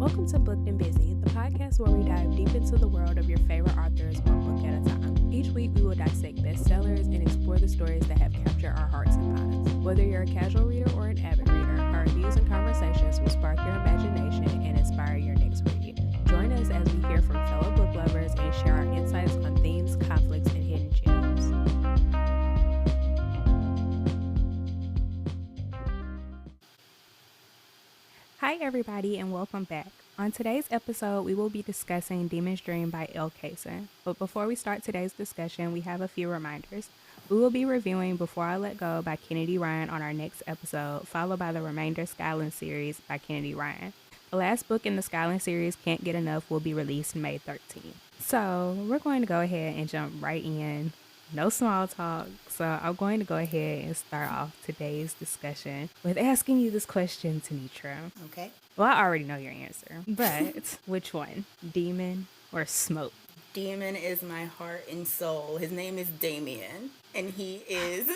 Welcome to Booked and Busy, the podcast where we dive deep into the world of your favorite authors one book at a time. Each week we will dissect bestsellers and explore the stories that have captured our hearts and minds. Whether you're a casual reader or an avid reader, our reviews and conversations will spark your imagination and inspire your next read. Join us as we hear from fellow book lovers and share our insights on themes, conflicts, and hidden gems. Hi everybody and welcome back. On today's episode, we will be discussing Demon's Dream by Elle Kayson. But before we start today's discussion, we have a few reminders. We will be reviewing Before I Let Go by Kennedy Ryan on our next episode, followed by the remainder Skyland series by Kennedy Ryan. The last book in the Skyland series, Can't Get Enough, will be released May 13th. So we're going to go ahead and jump right in. No small talk, so I'm going to go ahead and start off today's discussion with asking you this question, Tanitra. Okay. Well, I already know your answer, but which one? Demon or Smoke? Damien is my heart and soul. His name is Damien, and he is...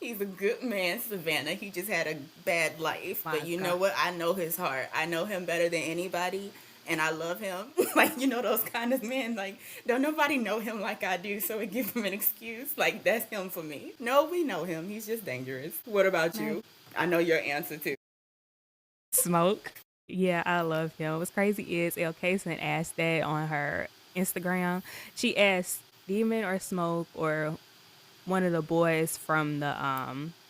He's a good man, Savannah. He just had a bad life. But you know what? I know his heart. I know him better than anybody. And I love him. Like, you know, those kind of men, like, don't nobody know him like I do, so we give him an excuse. Like, that's him for me. No, we know him. He's just dangerous. What about you? I know your answer, too. Smoke. Yeah, I love him. What's crazy is Elle Kayson asked that on her Instagram. She asked Demon or Smoke or one of the boys from the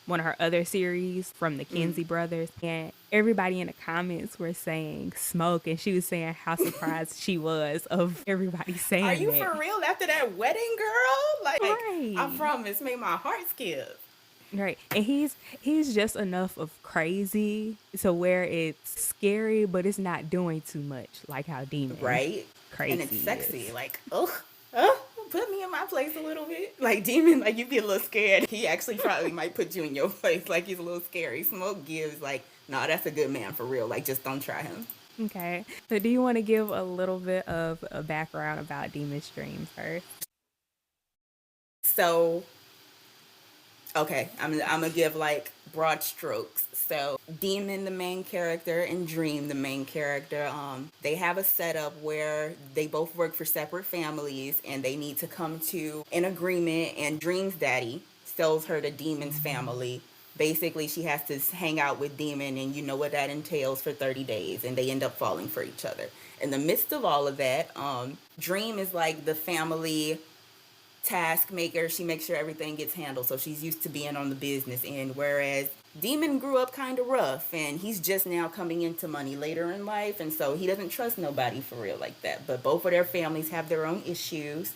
one of her other series from the Kinsey brothers, and everybody in the comments were saying Smoke, and she was saying how surprised she was of everybody saying Are you that. for real after that wedding, girl? Like, Right. I promise, made my heart skip. Right, and he's just enough of crazy to where it's scary, but it's not doing too much, like how Demon Right? crazy And it's sexy. is. Like, put me in my place a little bit. Like, Demon, like, you be a little scared. He actually probably might put you in your place. Like, he's a little scary. Smoke gives, like, nah, that's a good man for real. Like, just don't try him. Okay, so do you want to give a little bit of a background about Demon's Dream first? So, okay, I'm gonna give, like, broad strokes. So, Demon, the main character, and Dream, the main character, they have a setup where they both work for separate families and they need to come to an agreement, and Dream's daddy sells her to Demon's family. Basically, she has to hang out with Demon, and you know what that entails for 30 days, and they end up falling for each other. In the midst of all of that, Dream is like the family task maker. She makes sure everything gets handled, so she's used to being on the business end, whereas Demon grew up kind of rough, and he's just now coming into money later in life, and so he doesn't trust nobody for real like that. But both of their families have their own issues.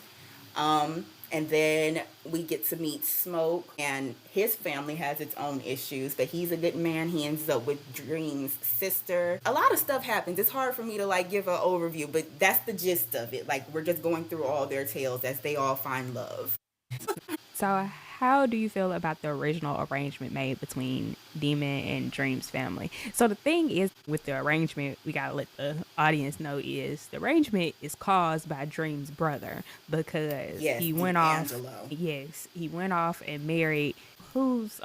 And then we get to meet Smoke, and his family has its own issues, but he's a good man. He ends up with Dream's sister. A lot of stuff happens. It's hard for me to, like, give an overview, but that's the gist of it. Like, we're just going through all their tales as they all find love. So how do you feel about the original arrangement made between Demon and Dream's family? So the thing is, with the arrangement, we gotta let the audience know is the arrangement is caused by Dream's brother because he went off. Yes, he went off and married who's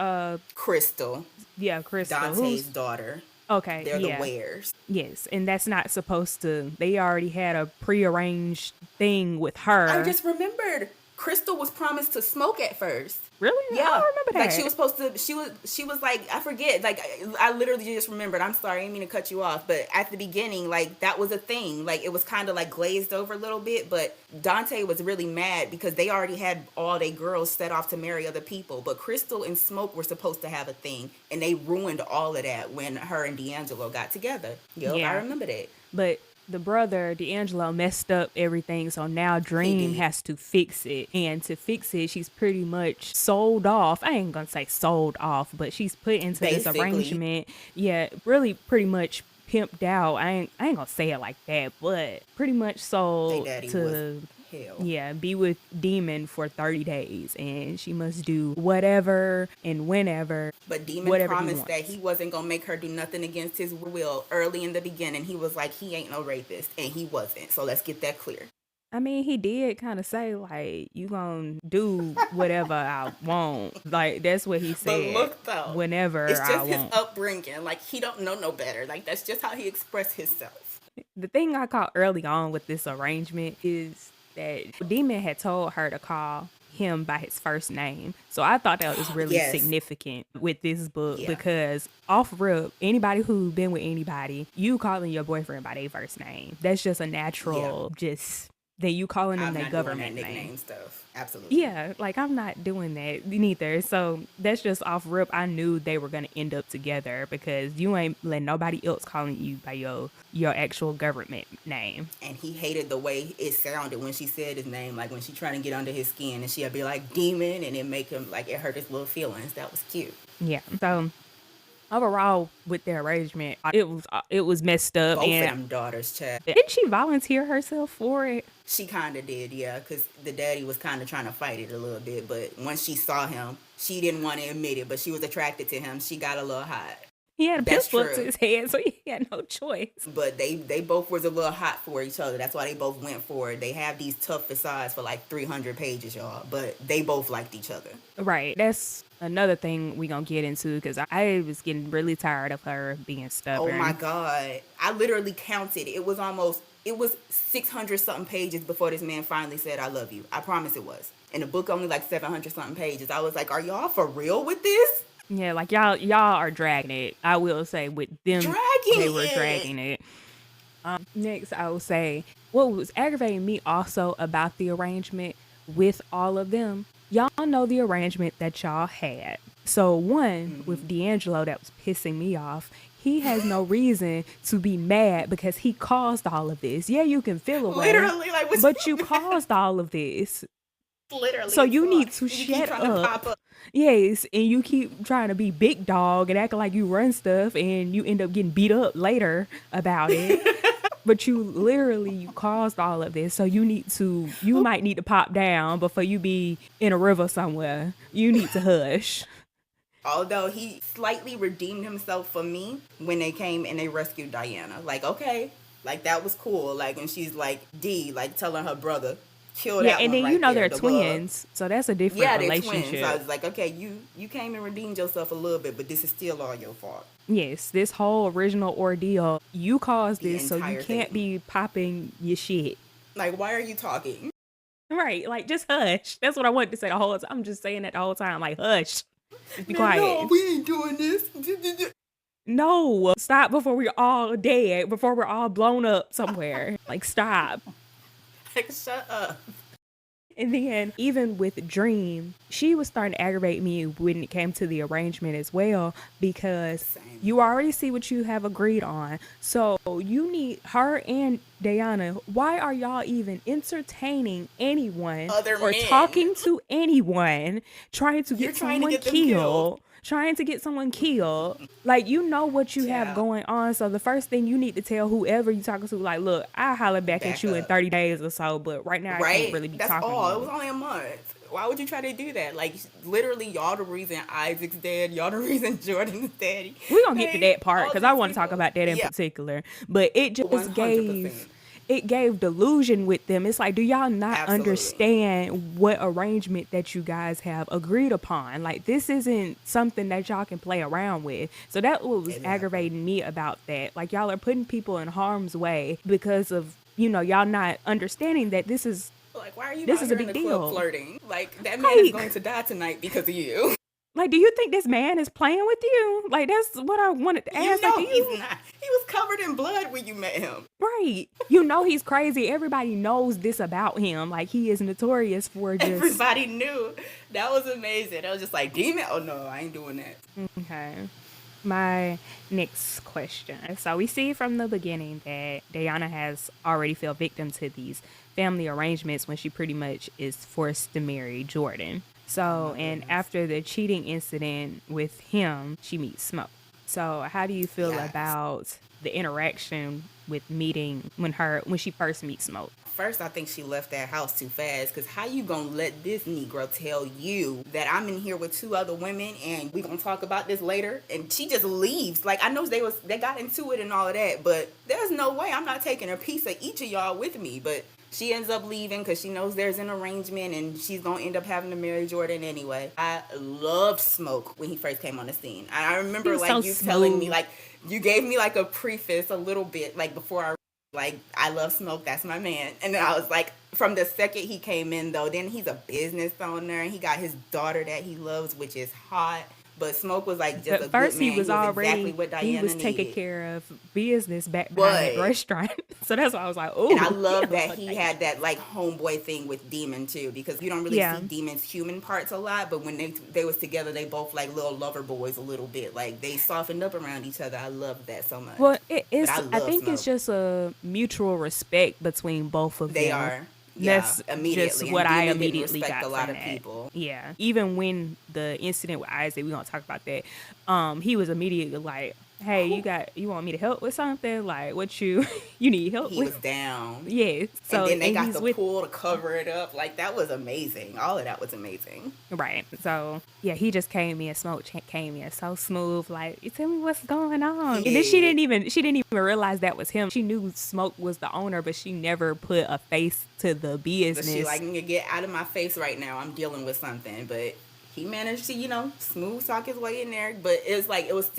Crystal. Yeah, Crystal. Dante's daughter. Okay, They're yeah. the Wares. Yes, and that's not supposed to. They already had a prearranged thing with her. I just remembered. Crystal was promised to Smoke at first. Really? Yeah. I don't remember that. Like, she was supposed to, she was like, I forget, like, I literally just remembered. I'm sorry, I didn't mean to cut you off, but at the beginning, like, that was a thing. Like, it was kind of like glazed over a little bit, but Dante was really mad because they already had all their girls set off to marry other people, but Crystal and Smoke were supposed to have a thing, and they ruined all of that when her and D'Angelo got together. Yep, yeah. I remember that. But the brother, D'Angelo, messed up everything, so now Dream has to fix it. And to fix it, she's pretty much sold off. I ain't gonna say sold off, but she's put into this arrangement. Yeah, really pretty much pimped out. I ain't gonna say it like that, but pretty much sold to be with Demon for 30 days, and she must do whatever and whenever. But Demon promised that he wasn't gonna make her do nothing against his will early in the beginning. He was like, he ain't no rapist, and he wasn't. So let's get that clear. I mean, he did kind of say, like, you gonna do whatever I want. Like, that's what he But said. look though, Whenever it's I just his want. upbringing. Like he don't know no better. Like that's just how he expressed himself. The thing I caught early on with this arrangement is that Demon had told her to call him by his first name. So I thought that was really Yes. significant with this book Yeah. because off rip, anybody who been with anybody, you calling your boyfriend by their first name. That's just a Yeah. natural just then you calling them I'm their not doing that government name. nickname stuff. Absolutely. Yeah, like I'm not doing that neither. So that's just off rip. I knew they were gonna end up together because you ain't letting nobody else calling you by your actual government name. And he hated the way it sounded when she said his name, like when she trying to get under his skin and she'd be like demon and it make him like it hurt his little feelings. That was cute. Yeah. So overall, with their arrangement, it was messed up. Both of And them daughters, Chad. didn't she volunteer herself for it? She kind of did, yeah, because the daddy was kind of trying to fight it a little bit. But once she saw him, she didn't want to admit it, but she was attracted to him. She got a little hot. He had a That's pistol up to true. his head, so he had no choice. But they both was a little hot for each other. That's why they both went for it. They have these tough facades for like 300 pages, y'all. But they both liked each other. Right. That's another thing we gonna get into because I was getting really tired of her being Oh my stubborn. God. I literally counted. It was 600 something pages before this man finally said, I love you. I promise it was. And the book only like 700 something pages. I was like, are y'all for real with this? Yeah, like y'all are dragging it. I will say with them, Dragging they were it. dragging it. Next, I will say what was aggravating me also about the arrangement with all of them. Y'all know the arrangement that y'all had. So one with D'Angelo that was pissing me off. He has no reason to be mad because he caused all of this. Yeah, you can feel away, Literally, like, what's but you caused all of this. literally So his you fault. need to You keep shut trying to pop up. up. Yes, and you keep trying to be big dog and acting like you run stuff and you end up getting beat up later about it. But you caused all of this. So you might need to pop down before you be in a river somewhere. You need to hush. Although he slightly redeemed himself for me when they came and they rescued Diana. Like, okay, like that was cool. Like, and she's like, D, like telling her brother, kill Yeah, that and one then you right know there. they're The love. twins. So that's a different Yeah, they're twins. So I relationship. was like, okay, you came and redeemed yourself a little bit, but this is still all your fault. Yes, this whole original ordeal, you caused The this, so you entire can't thing. be popping your shit. Like, why are you talking? Right, like just hush. That's what I wanted to say the whole time. I'm just saying that the whole time, like hush. Just be No, quiet. we ain't doing this. No, stop before we're all dead, before we're all blown up somewhere. Like stop. Like, shut up. And then even with Dream, she was starting to aggravate me when it came to the arrangement as well because Same. you already see what you have agreed on. So you need her and Diana. Why are y'all even entertaining anyone Other or men. talking to anyone trying to You're get trying to someone get them killed. Trying to get someone killed. Like, you know what you have Child. going on. So the first thing you need to tell whoever you talking to, like, look, I'll holler back at Back you in up. 30 days or so, but right now I can't Right? really be That's talking all. to It was you. only a month. Why would you try to do that? Like, literally, y'all the reason Isaac's dead. Y'all the reason Jordan's daddy. We're gonna get to that part All because I these want to talk people. about that in Yeah, particular. But it just 100%. gave delusion with them. It's like, do y'all not Absolutely. understand what arrangement that you guys have agreed upon? Like, this isn't something that y'all can play around with. So that was Exactly. aggravating me about that. Like, y'all are putting people in harm's way because of, y'all not understanding that this is Like, why are you this out is a here in big the club deal. flirting? Like, that man is Like, going to die tonight because of you. like, do you think this man is playing with you? Like, that's what I wanted to You ask. Like, know do he's you not. He was covered in blood when you met him. right? He's crazy. Everybody knows this about him. Like, he is notorious for just Everybody knew. That was amazing. I was just like, Demon? Oh, no, I ain't doing that. okay. My next question. So we see from the beginning that Diana has already fell victim to these family arrangements when she pretty much is forced to marry Jordan. So, and after the cheating incident with him, she meets Smoke. So, how do you feel Yes. about the interaction with meeting when she first meets Smoke? First, I think she left that house too fast. Because how you gonna let this Negro tell you that I'm in here with two other women and we gonna talk about this later? And she just leaves. Like, I know they got into it and all of that, but there's no way I'm not taking a piece of each of y'all with me. But She ends up leaving because she knows there's an arrangement and she's going to end up having to marry Jordan anyway. I loved Smoke when he first came on the scene. I He remember was so like you telling me, smooth. like, you gave me like a preface a little bit, like before I love Smoke, that's my man. And then I was like, from the second he came in though, then he's a business owner and he got his daughter that he loves, which is hot. But Smoke was like just a But good first man. He was exactly what he Diana was taking needed. care of business back behind that But restaurant. So that's why I was like, and I oh, he love a that little he dangerous. had that like homeboy thing with Demon too, because you don't really Yeah. see Demon's human parts a lot, but when they was together, they both like little lover boys a little bit. Like they softened up around each other. I love that so much. Well, But I I love think it's Smoke. just a mutual respect between both of They them. are, yeah, That's just immediately. what And I Demon didn't immediately respect a got lot from of that. people. Yeah. Even when the incident with Isaac, we're gonna talk about that. He was immediately like, hey, you want me to help with something? Like what you you need help He with? was down. Yeah. And So then they and got he's the with pool to cover it up. Like that was amazing. All of that was amazing. right. So yeah, he just came in, came in so smooth. Like, you tell me what's going on. He And then did. she didn't even realize that was him. She knew Smoke was the owner, but she never put a face to the But she business. like, nigga, get out of my face right now. I'm dealing with something. But he managed to, smooth talk his way in there. But it's like it was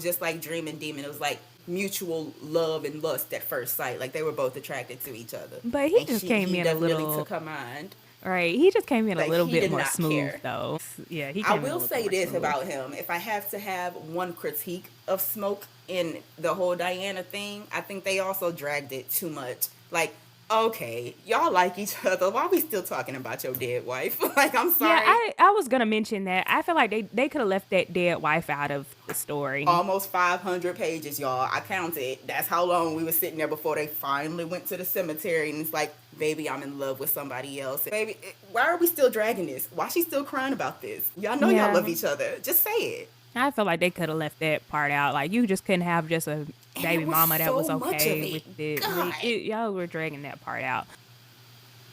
just like Dream and Demon. It was like mutual love and lust at first sight. Like they were both attracted to each other. But he And just came he in a definitely little took her mind. right. He just came in a Like little he bit did more not smooth care. though. Yeah, he I came in a will little bit say more this smooth. about him. If I have to have one critique of Smoke in the whole Diana thing, I think they also dragged it too much. Like, okay, y'all like each other. Why are we still talking about your dead wife? Like, I'm Yeah, sorry. I was gonna mention that. I feel like they could have left that dead wife out of the story. Almost 500 pages, y'all. I counted. That's how long we were sitting there before they finally went to the cemetery. And it's like, baby, I'm in love with somebody else. Baby, why are we still dragging this? Why she still crying about this? Y'all know y'all Yeah. love each other. Just say it. I feel like they could have left that part out. Like you just couldn't have just a And baby it was mama that was so much of okay it. with it. God. Like, y'all were dragging that part out.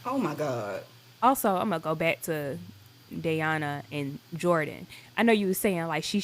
Oh my God. Also, I'm gonna go back to Diana and Jordan. I know you were saying like she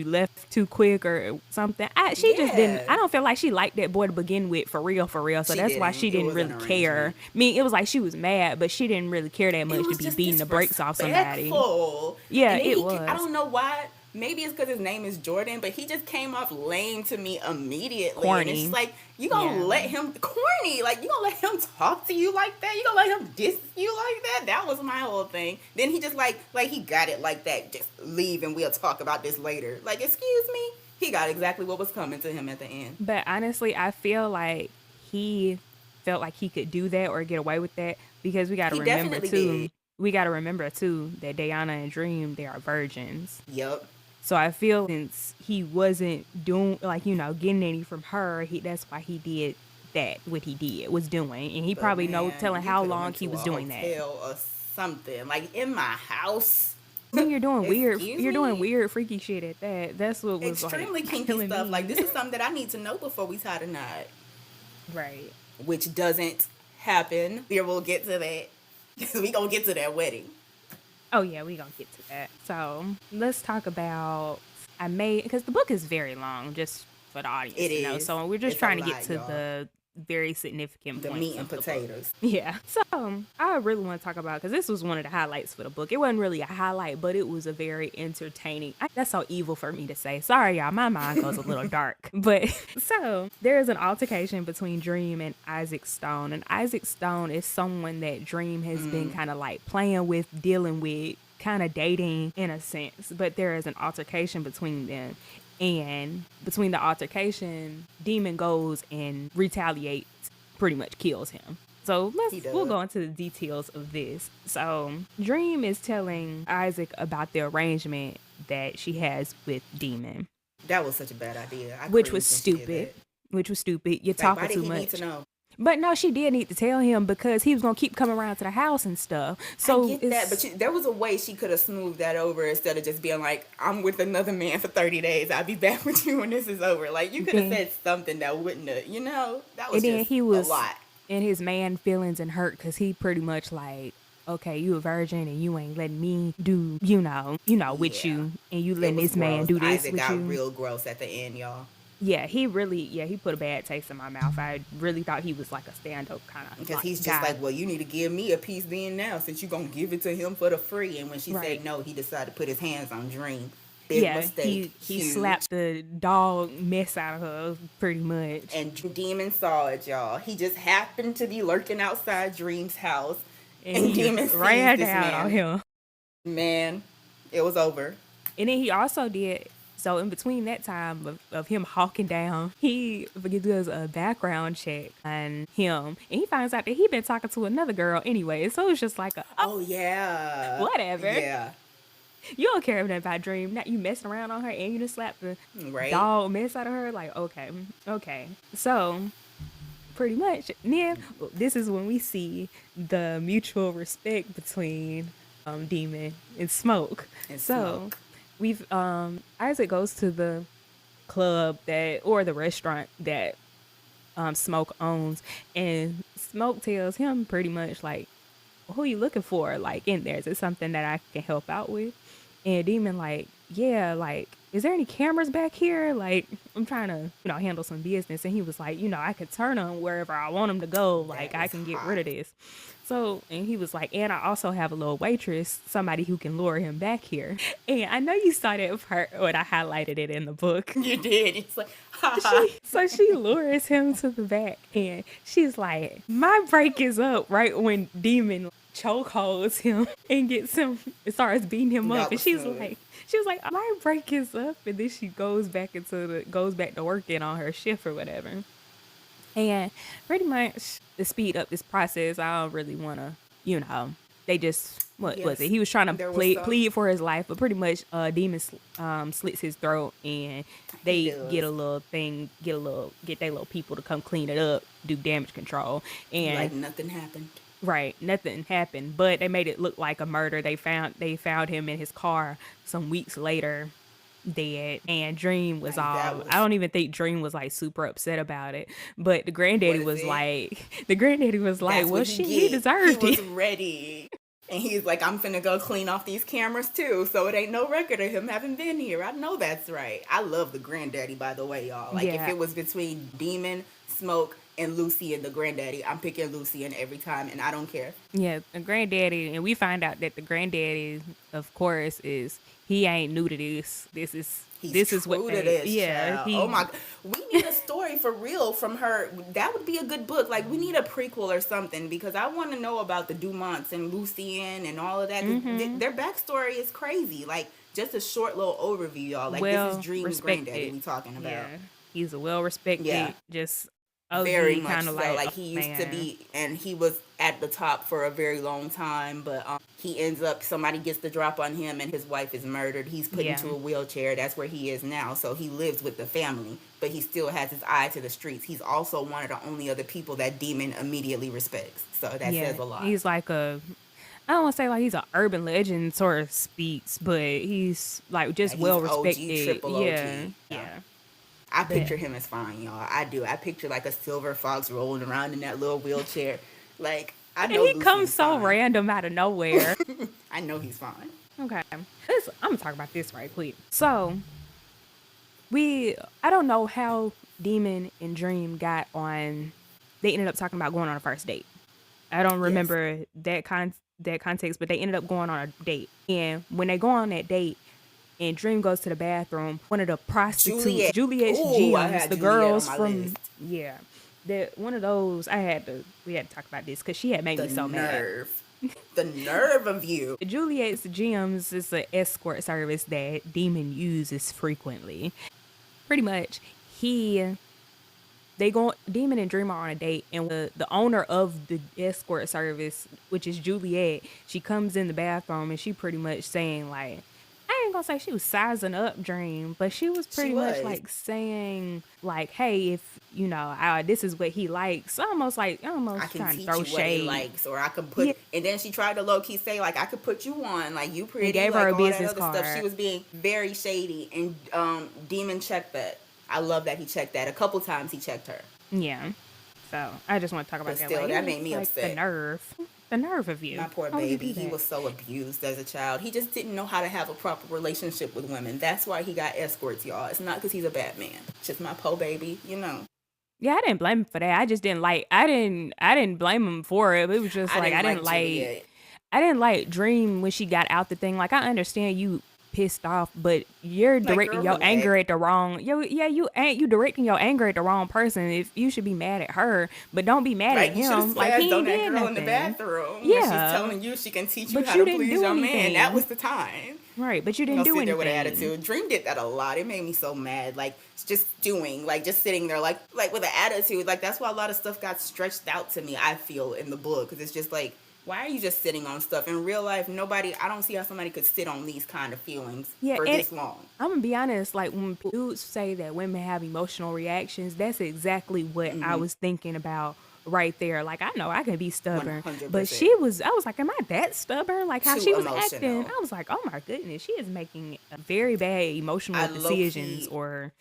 left too quick or something. She just didn't. Yeah. I don't feel like she liked that boy to begin with for real. So She that's why didn't. she It didn't was an really care. arrangement. I mean, it was like she was mad, but she didn't really care that It much to was be just beating the brakes off somebody. disrespectful. Yeah, And then it I was don't know why. Maybe it's because his name is Jordan, but he just came off lame to me immediately. And corny. it's just like, you gonna Yeah. let him corny? Like you gonna let him talk to you like that? You gonna let him diss you like that? That was my whole thing. Then he just like he got it like that. Just leave and we'll talk about this later. Like, excuse me. He got exactly what was coming to him at the end. But honestly, I feel like he felt like he could do that or get away with that because we got to He remember definitely too. did. We got to remember too that Diana and Dream, they are virgins. Yep. So I feel since he wasn't doing getting any from her, that's why he did that. What he did was doing, and he But probably know man, telling you how coulda long went he to was a doing that. hotel or something. Like in my house. Then Excuse you're doing me? weird, freaky shit at that. That's what was Extremely like kinky killing stuff. me. Like this is something that I need to know before we tie the knot, Right. which doesn't happen. Here we'll get to that. We gonna get to that wedding. Oh yeah, we gonna get to that. So let's talk about because the book is very long, just for the audience It to know. is. So we're just It's a trying to get lot, to y'all. the very significant The points meat and of the book. potatoes. Yeah. So I really want to talk about because this was one of the highlights for the book. It wasn't really a highlight, but it was a very entertaining. That's so evil for me to say. Sorry, y'all. My mind goes a little dark. But so there is an altercation between Dream and Isaac Stone, and Isaac Stone is someone that Dream has been kind of like playing with, dealing with, kind of dating in a sense. But there is an altercation between them. And between the altercation, Demon goes and retaliates, pretty much kills him. So we'll go into the details of this. So Dream is telling Isaac about the arrangement that she has with Demon, That was such a bad idea. I which was cringed when she did stupid. that. Which was stupid. You're Like, why talking did too he much. need to know? But no, she did need to tell him because he was gonna keep coming around to the house and stuff. So I get that, but there was a way she could have smoothed that over instead of just being like, "I'm with another man for 30 days. I'll be back with you when this is over." Like you could have said something that wouldn't have, that was and then just he was a lot. in his man feelings and hurt because he pretty much like, okay, you a virgin and you ain't letting me do, with Yeah. you, and you It letting was this man gross. do this Isaac with got you. real gross at the end, y'all. Yeah, he put a bad taste in my mouth. I really thought he was like a stand-up kind of Because like he's just guy. like, well, you need to give me a piece then now since you're going to give it to him for the free. And when she Right. said no, he decided to put his hands on Dream. Big Yeah, mistake. he Huge. slapped the dog mess out of her pretty much. And Demon saw it, y'all. He just happened to be lurking outside Dream's house. And And he just Demon sees ran this down on man. him. Man, it was over. And then he also did so in between that time of him hawking down, he does a background check on him, and he finds out that he been talking to another girl anyway. So it's just like, Oh, yeah. whatever. Yeah. You don't care about Dream. Not you messing around on her, and you just slap the Right? dog mess out of her. Like, okay, okay. So pretty much, then this is when we see the mutual respect between Demon and Smoke. And So Smoke. we've Isaac goes to the club that or the restaurant that Smoke owns, and Smoke tells him pretty much like, who you looking for, like, in there? Is it something that I can help out with? And Demon like, yeah, like, is there any cameras back here? Like, I'm trying to, handle some business. And he was like, I could turn them wherever I want them to go. Like, That I was can get hot. rid of this. So, and he was like, and I also have a little waitress, somebody who can lure him back here. And I know you saw that part when I highlighted it in the book. You did. It's like, haha. So she lures him to the back, and she's like, my break is up right when Demon chokeholds him and gets him starts beating him up. That And was smooth. she was like, my break is up. And then she goes back to working on her shift or whatever. And pretty much to speed up this process, I don't really want to, they just, what was it? Yes. He was trying to There was some. plead for his life, but pretty much Demon slits his throat, and He they get does. a little thing, get their little people to come clean it up, do damage control. And Like nothing happened. right, nothing happened, but they made it look like a murder. They found him in his car some weeks later, dead. And Dream was Like that all, I was. don't even think Dream was like super upset about it, but What is it? the granddaddy was like, That's well, what he shit, he get. He deserved was it. ready. And he's like, I'm finna go clean off these cameras too, so it ain't no record of him having been here. I know that's right. I love the granddaddy, by the way, y'all. Like, if Yeah. it was between Demon, Smoke, and Lucy and the granddaddy, I'm picking Lucy in every time, and I don't care. Yeah, the granddaddy, and we find out that the granddaddy, of course, he ain't new to this. He's This is what true to they, this, yeah, child. Oh he, my, we need a story for real from her. That would be a good book. Like, we need a prequel or something, because I want to know about the Dumonts and Lucien and all of that. 'Cause their backstory is crazy. Like, just a short little overview, y'all. Like, this is well Dream's granddaddy respected. we talking about. Yeah, he's a well respected, Yeah. just Very OG much kind so. of like, Like, oh, he used to man. be, and he was at the top for a very long time, but he ends up, somebody gets the drop on him, and his wife is murdered. He's put Yeah, into a wheelchair. That's where he is now. So he lives with the family, but he still has his eye to the streets. He's also one of the only other people that Demon immediately respects. So that yeah, says a lot. he's like I don't want to say like he's an urban legend sort of speaks, but he's like just Like, he's well OG, respected. triple Yeah, OG. Yeah. yeah, I but picture him as fine, y'all. I do. I picture like a silver fox rolling around in that little wheelchair. Like, I and know he comes Lucy's so fine. random out of nowhere. I know he's fine. Okay, I'm gonna talk about this right quick. So I don't know how Demon and Dream got on. They ended up talking about going on a first date. I don't Yes. remember that context, but they ended up going on a date. And when they go on that date, and Dream goes to the bathroom, one of the prostitutes, Juliet. Juliet's Ooh, I gems, had the Juliet on girls my from list. yeah, that one of those. We had to talk about this because she had made The me so mad. nerve. The nerve of you. Juliet's gems is an escort service that Demon uses frequently. Pretty much, Demon and Dream are on a date, and the owner of the escort service, which is Juliet, she comes in the bathroom, and she pretty much saying like, I ain't gonna say she was sizing up Dream, but she was She pretty much was. like saying like, hey, if this is what he likes, I almost can trying to teach throw you what he shade. likes, or I can Yeah, put. And then she tried to low key say like, I could put you on, like you and pretty, gave her like a all that business other stuff. She card. was being very shady, and Demon checked that. I love that he checked that. A couple times he checked her, Yeah, so I just want to talk but about that. still, Like, that it was made me like the upset. nerve. The nerve of My you. poor How would you baby, do he that? was so abused as a child. He just didn't know how to have a proper relationship with women. That's why he got escorts, y'all. It's not because he's a bad man. It's just my poor baby, you know. Yeah, I didn't blame him for that. I just didn't like. I didn't blame him for it. It was just I like didn't like Juliet. I didn't like Dream when she got out the thing. Like I understand you pissed off, but you're Like, directing girl, your anger relax. at the wrong. You ain't you directing your anger at the wrong person. If you should be mad at her, but don't be mad at Like, you should have him. Like spazzed he on ain't that did girl in the nothing. bathroom when she's Yeah, telling you she can teach you but how you to didn't please do your man. That anything. was the time. Right, but you You didn't know, do sit there with an anything. attitude. Dream did that a lot. It made me so mad. Like, just doing, like, just sitting there, like with an attitude. Like, that's why a lot of stuff got stretched out to me, I feel, in the book. Because it's just like, why are you just sitting on stuff? In real life, I don't see how somebody could sit on these kind of feelings Yeah, for and this long. I'm gonna be honest, like when dudes say that women have emotional reactions, that's exactly what I was thinking about right there. Like I know I can be stubborn, but 100%. I was like, am I that stubborn? Like how Too she was acting, emotional. I was like, oh my goodness, she is making very bad I emotional low decisions, key or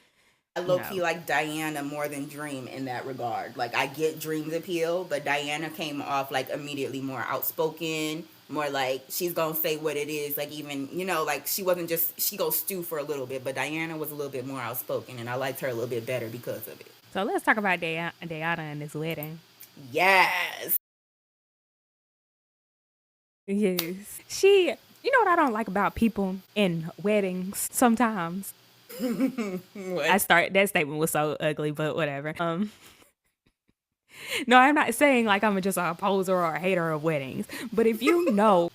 I you low key know, like Diana more than Dream in that regard. Like, I get Dream's appeal, but Diana came off like immediately more outspoken, more like she's gonna say what it is. Like, even, like she wasn't just, she goes stew for a little bit, but Diana was a little bit more outspoken, and I liked her a little bit better because of it. so let's talk about Diana and this wedding. Yes. Yes, she. You know what I don't like about people in weddings sometimes. What? That statement was so ugly, but whatever. No, I'm not saying like I'm just a opposer or a hater of weddings. But if you don't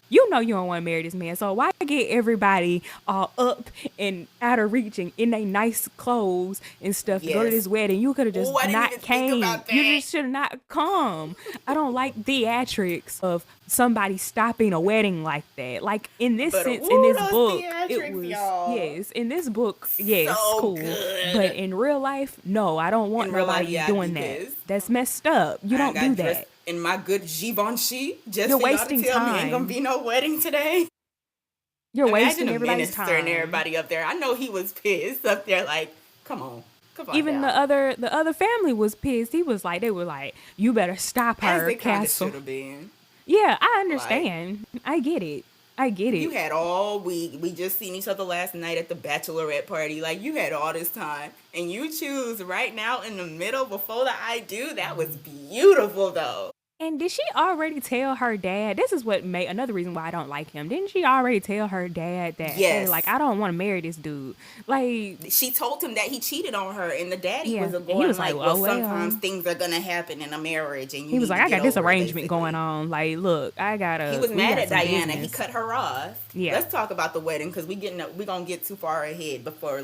want to marry this man. So why get everybody all up and out of reaching in their nice clothes and stuff to go to Yes. this wedding? You could have Oh, just I didn't even not think came. about You that. just should have not come. I don't like theatrics of somebody stopping a wedding like that. Like in this But sense, in ooh, this those book, it theatrics, was y'all. yes. In this book, yes, So cool. But good. in real life, no, I don't want In real life, nobody yeah, I'd be doing that. pissed. That's messed up. You I don't do got dressed that. in my good Givenchy just You're for y'all to wasting tell me ain't gonna time. be no wedding today. You're Imagine wasting the everybody's minister and time. everybody up there. I know he was pissed up there. Like, come on Even down. the other family was pissed. They were like, "You better stop As her, they kind of should Castle." have been. Yeah, I Like, understand. I get it. I get you it. had all week. We just seen each other last night at the bachelorette party. Like, you had all this time, and you choose right now in the middle before the I do. That was beautiful, though. And did she already tell her dad? This is what made another reason why I don't like him. Didn't she already tell her dad that, hey, like Yes. I don't want to marry this dude? Like, She told him that he cheated on her, and the daddy yeah. was And he going was like, like, oh well, sometimes well. things are gonna happen in a marriage, and you He was need like, to I get got this over it, arrangement going basically. on. Like, look, He was we mad got at some Diana. He business. cut her off. Yeah. Let's talk about the wedding because we gonna get too far ahead before,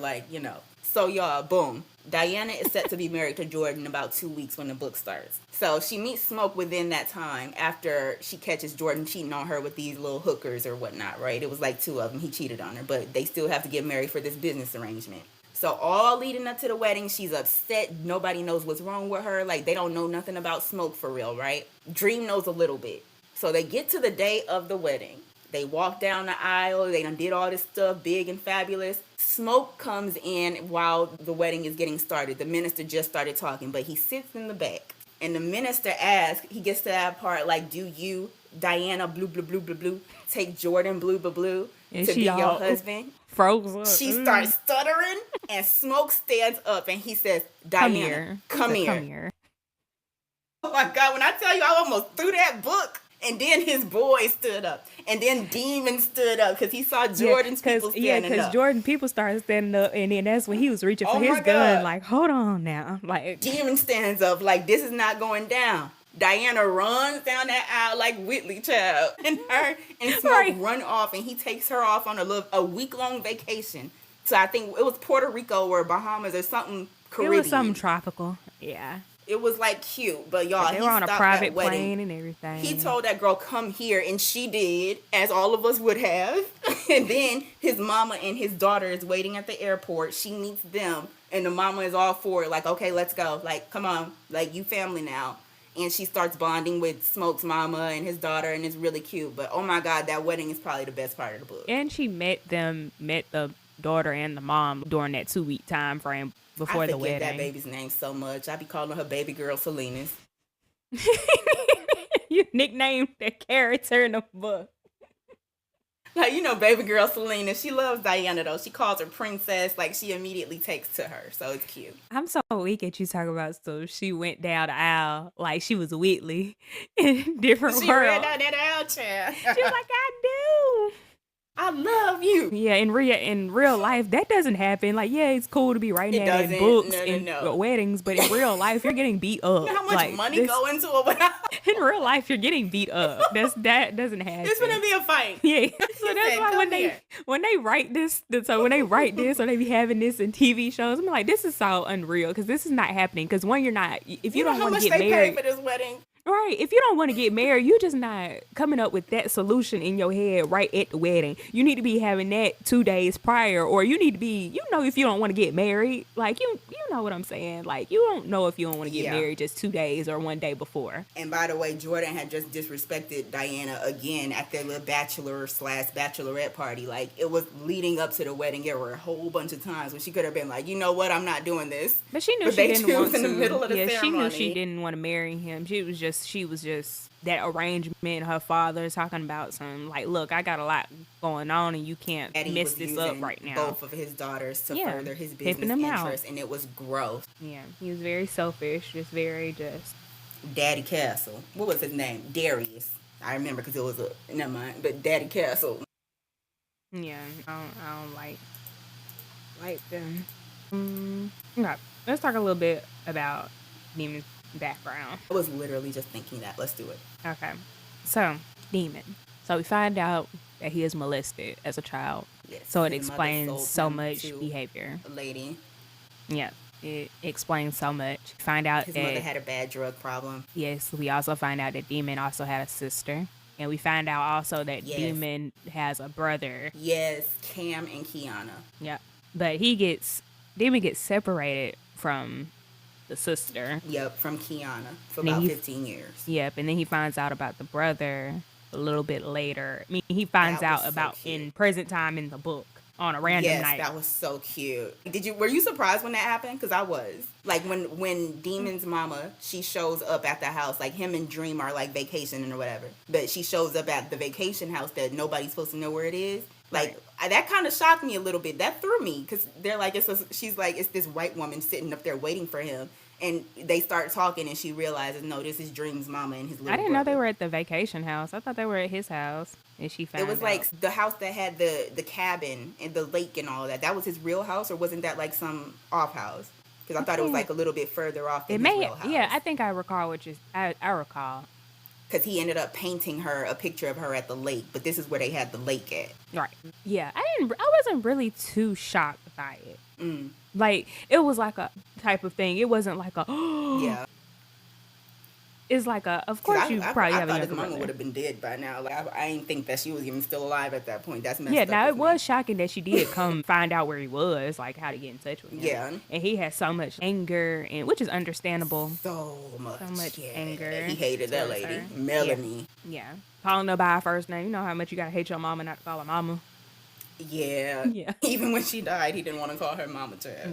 So, y'all, boom. Diana is set to be married to Jordan in about 2 weeks when the book starts. So she meets Smoke within that time after she catches Jordan cheating on her with these little hookers or whatnot, right? It was like two of them. He cheated on her, but they still have to get married for this business arrangement. So all leading up to the wedding, she's upset. Nobody knows what's wrong with her. Like, they don't know nothing about Smoke for real, right? Dream knows a little bit. So they get to the day of the wedding. They walk down the aisle. They done did all this stuff, big and fabulous. Smoke comes in while the wedding is getting started. The minister just started talking, but he sits in the back. And the minister asks, he gets to that part, like, do you, Diana, blue, blue, blue, blue, blue, take Jordan, blue, blue, blue, And to be she your all husband? froze up. She starts stuttering, and Smoke stands up, and he says, Come Diana, here. come He said, here. Come here. Oh my God, when I tell you I almost threw that book. And then his boy stood up. And then Damien stood up because he saw Jordan's people standing up. Jordan people started standing up, and then that's when he was reaching for Oh his my gun. God. Like, hold on now, like Damien stands up like this is not going down. Diana runs down that aisle like Whitley child. And her and Smoke Right. run off, and he takes her off on a week-long vacation. So I think it was Puerto Rico or Bahamas or something Caribbean. it was something tropical. Yeah, It was like cute, but y'all, they he were on a stopped private that wedding. plane and everything. He told that girl, come here, and she did, as all of us would have. And then his mama and his daughter is waiting at the airport. She meets them, and the mama is all for it, like, okay, let's go. Like, come on, like, you family now. And she starts bonding with Smoke's mama and his daughter, and it's really cute. But, oh my God, that wedding is probably the best part of the book. And she met the daughter and the mom during that 2 week time frame before I the forget wedding. that baby's name so much. I be calling her baby girl Salinas. You nicknamed the character in the book. Like, you know, baby girl Selena, she loves Diana, though. She calls her princess. Like, she immediately takes to her. So it's cute. I'm so weak at you talking about stuff. She went down the aisle like she was Whitley in different She world. ran down that aisle chair. She was like, I do. I love you. Yeah, in real life, that doesn't happen. Like, yeah, it's cool to be writing that in books and weddings, but in real life, you're getting beat up. You know how much money go into a wedding? In real life, you're getting beat up. That doesn't happen. It's gonna be a fight. Yeah. So that's why when they write this, or they be having this in TV shows, I'm like, this is so unreal because this is not happening. Because when you're not, if you don't want to get married, how much they pay for this wedding? Right. If you don't want to get married, you're just not coming up with that solution in your head right at the wedding. You need to be having that 2 days prior, or you need to be, if you don't want to get married, like, you know what I'm saying? Like, you don't know if you don't want to get married just 2 days or 1 day before. And by the way, Jordan had just disrespected Diana again at their little bachelorette party. Like, it was leading up to the wedding. There were a whole bunch of times when she could have been like, you know what, I'm not doing this. But she knew she didn't want to. In the middle of the ceremony. She knew she didn't want to marry him. She was just that arrangement. Her father talking about some, like, look, I got a lot going on and you can't mess this up right now. Both of his daughters to further his business interests, and it was gross. Yeah, he was very selfish, just Daddy Castle. What was his name? Darius. I remember because it was never mind. But Daddy Castle. Yeah, I don't like them. Okay, let's talk a little bit about Damon's background. I was literally just thinking that. Let's do it. Okay. So, Damien. So we find out that he is molested as a child. Yes. So it explains so much behavior. A lady. Yeah. It explains so much. Find out his that mother had a bad drug problem. Yes. We also find out that Damien also had a sister. And we find out also that Damien has a brother. Yes. Cam and Kiana. Yeah. But Damien gets separated from the sister. Yep, from Kiana for about 15 years. Yep, and then he finds out about the brother a little bit later. I mean, he finds out about in present time in the book on a random night. Yes, that was so cute. Were you surprised when that happened? Because I was. Like, when Damon's mama, she shows up at the house, like, him and Dream are, like, vacationing or whatever. But she shows up at the vacation house that nobody's supposed to know where it is. Like, that kind of shocked me a little bit. That threw me, because they're like, she's like, it's this white woman sitting up there waiting for him. And they start talking, and she realizes, no, this is Dream's mama and his little I didn't brother. know they were at the vacation house. I thought they were at his house. And she found It was like the house that had the cabin and the lake and all that. That was his real house, or wasn't that like some off house? Because I thought it was like a little bit further off than his real house. Yeah, I think I recall I recall. Because he ended up painting her a picture of her at the lake, but this is where they had the lake at. Right. Yeah, I wasn't really too shocked by it. Like, it was like a type of thing. It wasn't like a yeah. It's like of course you probably have a younger brother. I thought his mama would have been dead by now. Like, I didn't think that she was even still alive at that point. That's messed up. Yeah, now it was shocking that she did come find out where he was, like how to get in touch with him. Yeah. And he had so much anger, and which is understandable. So much anger. He hated that lady, her. Melanie. Yeah. Calling her by her first name. You know how much you gotta hate your mama not to call her mama. Yeah. Even when she died, he didn't want to call her mama to her.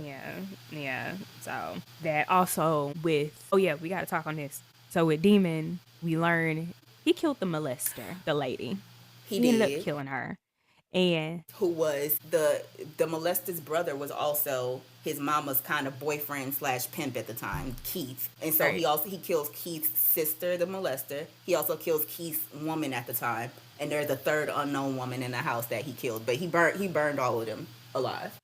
Yeah. So that also with we gotta talk on this. So with Damien, we learn he killed the molester, the lady. He ended up killing her. And who was the molester's brother was also his mama's kind of boyfriend / pimp at the time, Keith. And so he kills Keith's sister, the molester. He also kills Keith's woman at the time. And there's a third unknown woman in the house that he killed. But he burned all of them alive.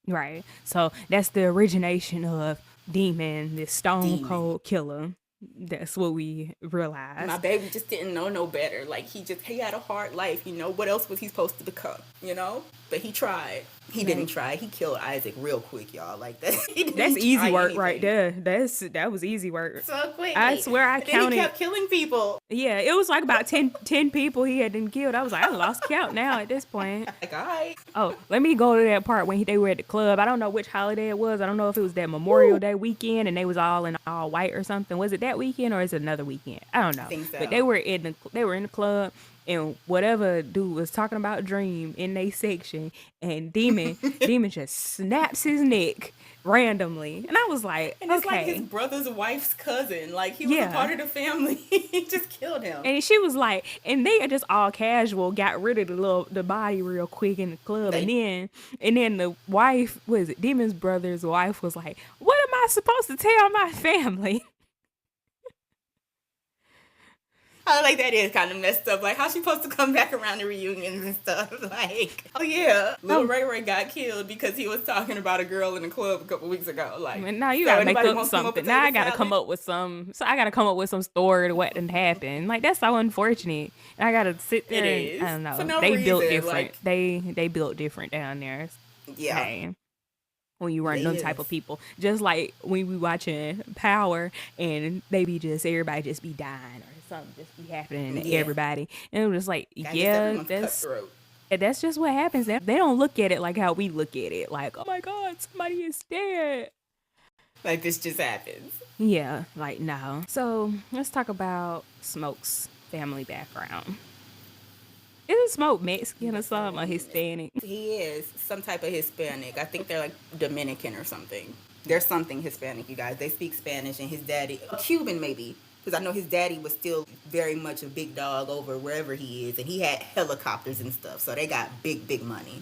Right. So that's the origination of Damien, this stone cold killer. That's what we realized. My baby just didn't know no better. Like, he had a hard life, you know. What else was he supposed to become, you know? But he tried. He didn't try. He killed Isaac real quick, y'all. Like, that's easy work right there. That was easy work. So quick. I swear I counted. He kept killing people. Yeah, it was like about 10 people he had been killed. I was like, I lost count now at this point. Like, all right. Oh, let me go to that part when they were at the club. I don't know which holiday it was. I don't know if it was that Memorial Day weekend and they was all in all white or something. Was it that that weekend or is it another weekend? I don't I know. think But so. they were in the club, and whatever dude was talking about Dream in they section, and Demon just snaps his neck randomly, and I was like, And it's like his okay, brother's wife's cousin. Like he was a yeah. part of the family. He just killed him. And she was like, and they are just all casual, got rid of the body real quick in the club, They and then the wife was it Demon's brother's wife was like, "What am I supposed to tell my family?" I like that is kind of messed up. Like, how's she supposed to come back around the reunions and stuff? Like, oh yeah, Lil Oh, Ray Ray got killed because he was talking about a girl in the club a couple weeks ago. Like, man, now you so gotta make anybody up want some more something. Now potato I gotta come salad? up with some. So I gotta come up with some story to what didn't happen. Like that's so unfortunate. And I gotta sit It there and I is don't for know. no They built reason. different. Like, They built different down there. yeah, Hey, when you run they them type is. of people. Just like when we watching Power and they be just everybody just be dying or something just be happening to Yeah, everybody. And it was just like, I guess yeah, everyone's cutthroat. that's just what happens. They don't look at it like how we look at it. Like, oh my God, somebody is dead. Like this just happens. Yeah, like no. So let's talk about Smoke's family background. Isn't Smoke Mexican or That's all something or I need. Hispanic? He is some type of Hispanic. I think they're like Dominican or something. There's something Hispanic, you guys. They speak Spanish, and his daddy, Cuban maybe, because I know his daddy was still very much a big dog over wherever he is, and he had helicopters and stuff. So they got big, big money,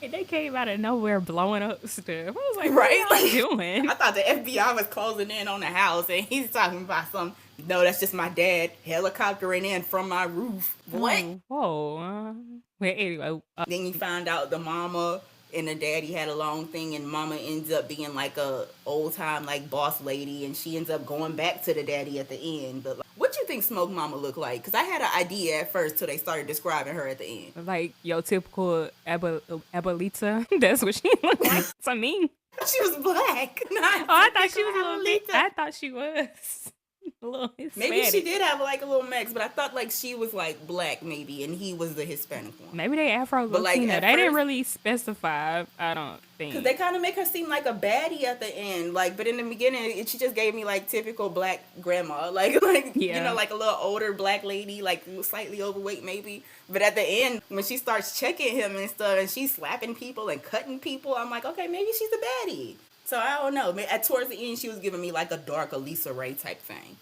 And they came out of nowhere blowing up stuff. I was like, what right? are Like, y'all doing? I thought the FBI was closing in on the house, and he's talking about some. No, that's just my dad helicoptering in from my roof. What? Oh, whoa. Well, anyway, Then you find out the mama and the daddy had a long thing, and mama ends up being like a old time like boss lady, and she ends up going back to the daddy at the end. But like, what you think Smoke Mama looked like? Because I had an idea at first till they started describing her at the end. like your typical abuelita. That's what she looked like to me. She was black. Not Oh, I thought she typical was a little bit. Abuelita. I thought she was a little Maybe she Hispanic. did have like a little mix, but I thought like she was like black maybe, and he was the Hispanic one. Maybe they Afro But like Latina. at They didn't first, really specify. I don't because think. they kind of make her seem like a baddie at the end, like. But in the beginning, she just gave me like typical black grandma, like Yeah. like a little older black lady, like slightly overweight maybe. But at the end, when she starts checking him and stuff, and she's slapping people and cutting people, I'm like, okay, maybe she's a baddie. So I don't know. At towards the end, she was giving me like a dark Lisa Ray type thing.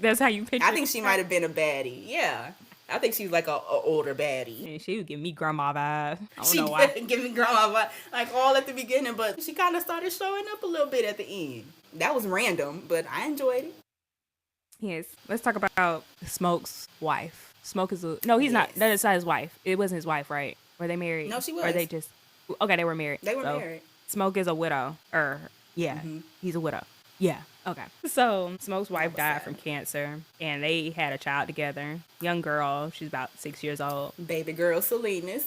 That's how you picture. I think she might have been a baddie. Yeah, I think she's like a older baddie. And she would give me grandma vibe. I don't She know why. did give me grandma vibe, like all at the beginning, but she kind of started showing up a little bit at the end. That was random, but I enjoyed it. Yes. Let's talk about Smoke's wife. Smoke is a no. He's not. Yes. That is not his wife. It wasn't his wife, right? Were they married? No, she Or they was. just okay? They were married. They were So, married. Smoke is a widow. Yeah, he's a widow. Yeah. Okay. So Smoke's wife was died sad. from cancer, and they had a child together. Young girl. She's about 6 years old. Baby girl Salinas.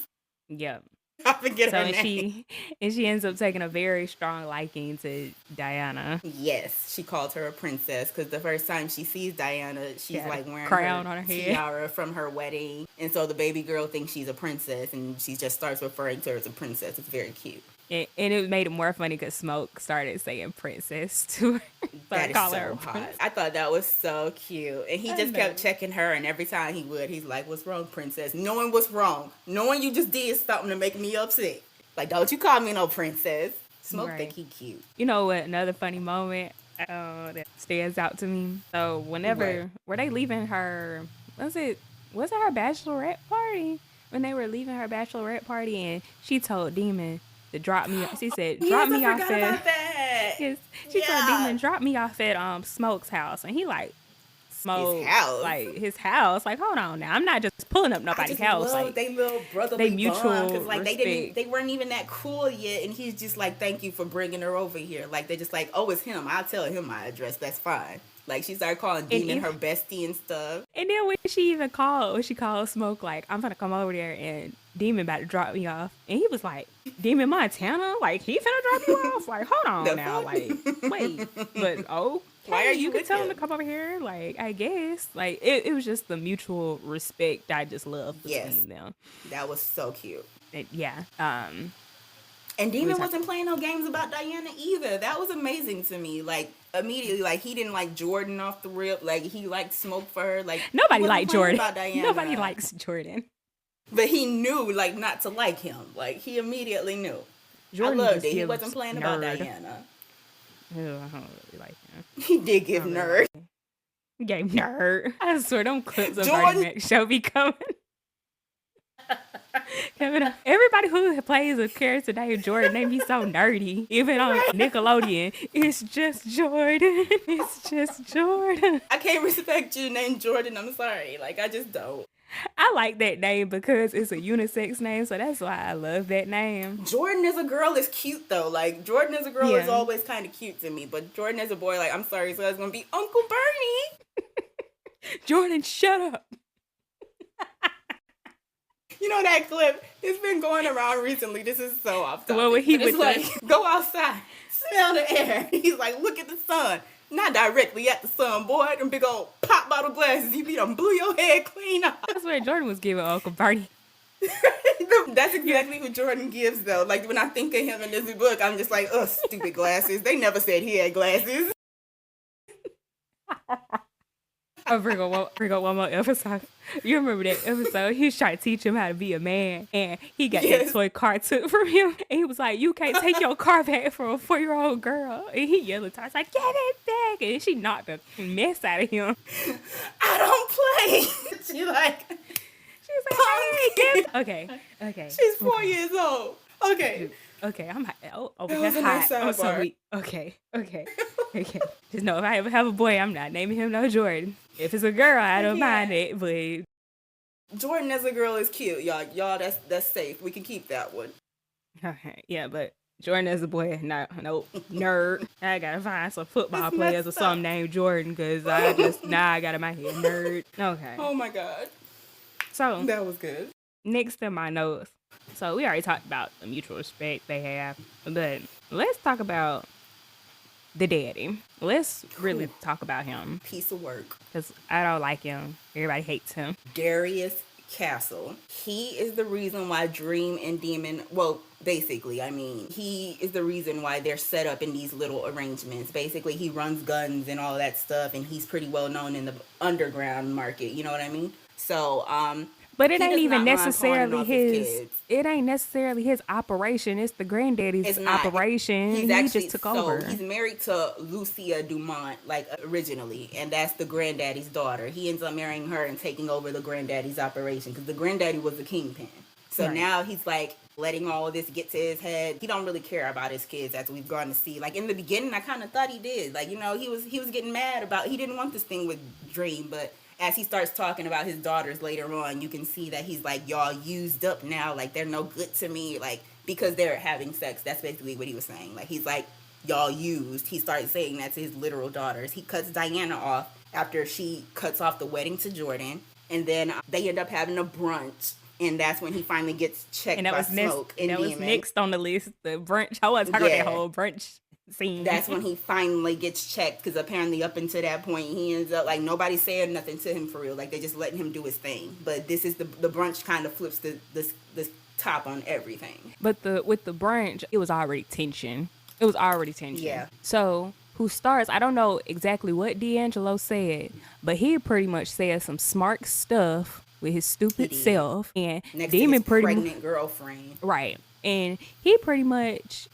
Yep. I forget So her and name. she ends up taking a very strong liking to Diana. Yes, she called her a princess because the first time she sees Diana, she's Had a like wearing crown her on her head. tiara from her wedding. And so the baby girl thinks she's a princess, and she just starts referring to her as a princess. It's very cute. And it made it more funny because Smoke started saying princess to her. That Started is calling her so hot. princess. I thought that was so cute. And he I just know. kept checking her, and every time he would, he's like, "What's wrong, princess?" Knowing what's wrong. Knowing you just did something to make me upset. Like, don't you call me no princess. Smoke Right. think he cute. You know what? Another funny moment that stands out to me. So whenever What? were they leaving her? Was it her bachelorette party? When they were leaving her bachelorette party, and she told Demon to drop me. She said, "Drop Yes, me I off forgot at." about that. Yes, she told Yeah. Demon, "Drop me off at Smoke's house," and he like. Smoke house? like his house. Like, hold on now, I'm not just pulling up I nobody's just house. love Like, they little brotherly they mutual bond because like respect. they weren't even that cool yet, and he's just like, "Thank you for bringing her over here." Like they're just like, "Oh, it's him. I'll tell him my address. That's fine." Like she started calling Demon if- her bestie and stuff. And then when she called Smoke, like, I'm gonna come over there and Demon about to drop me off. And he was like, Demon Montana? Like, he finna drop you off? Like, hold on The now. fuck? Like, wait. But, oh, Why are you could with tell him to him? come over here? Like, I guess. Like, it was just the mutual respect I just love between Yes. them. That was so cute. Yeah. And We Demon talk. wasn't playing no games about Diana either. That was amazing to me. Like, immediately, like, he didn't like Jordan off the rip. Like, he liked smoke for her. Like, he Nobody wasn't liked playing Jordan. about Diana. Nobody likes Jordan. But he knew, like, not to like him. Like, he immediately knew. Jordan I loved just it. He gives wasn't playing nerd. about Diana. Ew, I don't really like him. He did give I don't really nerd. like him. Gave nerd. I swear them clips of Jordan- Bernie Mac show be coming. Coming up. Everybody who plays a character named Jordan, they be so nerdy. Even on Nickelodeon, it's just Jordan. It's just Jordan. I can't respect you named Jordan. I'm sorry. Like, I just don't. I like that name because it's a unisex name, so that's why I love that name. Jordan as a girl is cute, though. Like, Jordan as a girl is Yeah. always kind of cute to me. But Jordan as a boy, like, I'm sorry, so it's going to be Uncle Bernie. Jordan, shut up. You know that clip? It's been going around recently. This is so off topic. Well, when he But it's with like, go outside, smell the air. He's like, look at the sun. Not directly at the sun, boy. Them big old pop bottle glasses. You be done blew your head clean off. That's what Jordan was giving Uncle Bernie. That's exactly what Jordan gives, though. Like, when I think of him in this book, I'm just like, ugh, stupid glasses. They never said he had glasses. I'll bring up one more episode. You remember that episode? He was trying to teach him how to be a man, and he got that toy car took from him. And he was like, "You can't take your car back from a 4-year-old girl." And he yelled at her, "It's like, get it back!" And she knocked the mess out of him. I don't play. She like, She's like, "Hey, give it." Okay. she's 4 years old. Okay. Okay, I'm hot. Oh, That was that's a nice hot. I'm so sidebar. weak. Okay. Just know if I ever have a boy, I'm not naming him no Jordan. If it's a girl, I don't mind it, but Jordan as a girl is cute, y'all. Y'all, that's safe. We can keep that one. okay, yeah, but Jordan as a boy, nope, nerd. I gotta find some football That's players or messed something named Jordan, because I got in my head, nerd. Okay, Oh my god, so that was good. next in my notes, so we already talked about the mutual respect they have, but let's talk about the daddy. Let's really talk about him, Piece of work. because I don't like him. Everybody hates him. Darius Castle. He is the reason why Dream and Demon, well, basically, I mean, he is the reason why they're set up in these little arrangements. Basically, he runs guns and all that stuff, and he's pretty well known in the underground market, you know what I mean? So, But it he ain't does even not mind pawning necessarily off his. kids. It ain't necessarily his operation. It's the granddaddy's It's not. operation. He's He actually, just took so over. he's married to Lucia Dumont, like originally, and that's the granddaddy's daughter. He ends up marrying her and taking over the granddaddy's operation because the granddaddy was the kingpin. So Right. now he's like letting all of this get to his head. He don't really care about his kids, as we've gone to see. Like in the beginning, I kind of thought he did. Like, you know, he was getting mad about, he didn't want this thing with Dream, but as he starts talking about his daughters later on, you can see that he's like, y'all used up now. Like, they're no good to me. Like, because they're having sex. That's basically what he was saying. Like, he's like, y'all used. He started saying that to his literal daughters. He cuts Diana off after she cuts off the wedding to Jordan. And then they end up having a brunch. And that's when he finally gets checked and that by was next. Smoke And and that was Demon. next on the list. The brunch. I wasn't talking about Yeah. that whole brunch scene. That's when he finally gets checked, because apparently up until that point he ends up like nobody's saying nothing to him for real, like they just letting him do his thing. But this is the brunch kind of flips the top on everything. But with the brunch, it was already tension. It was already tension. Yeah. So who starts? I don't know exactly what D'Angelo said, but he pretty much said some smart stuff with his stupid He did. self, and Next Demon to his pretty pregnant girlfriend. right. And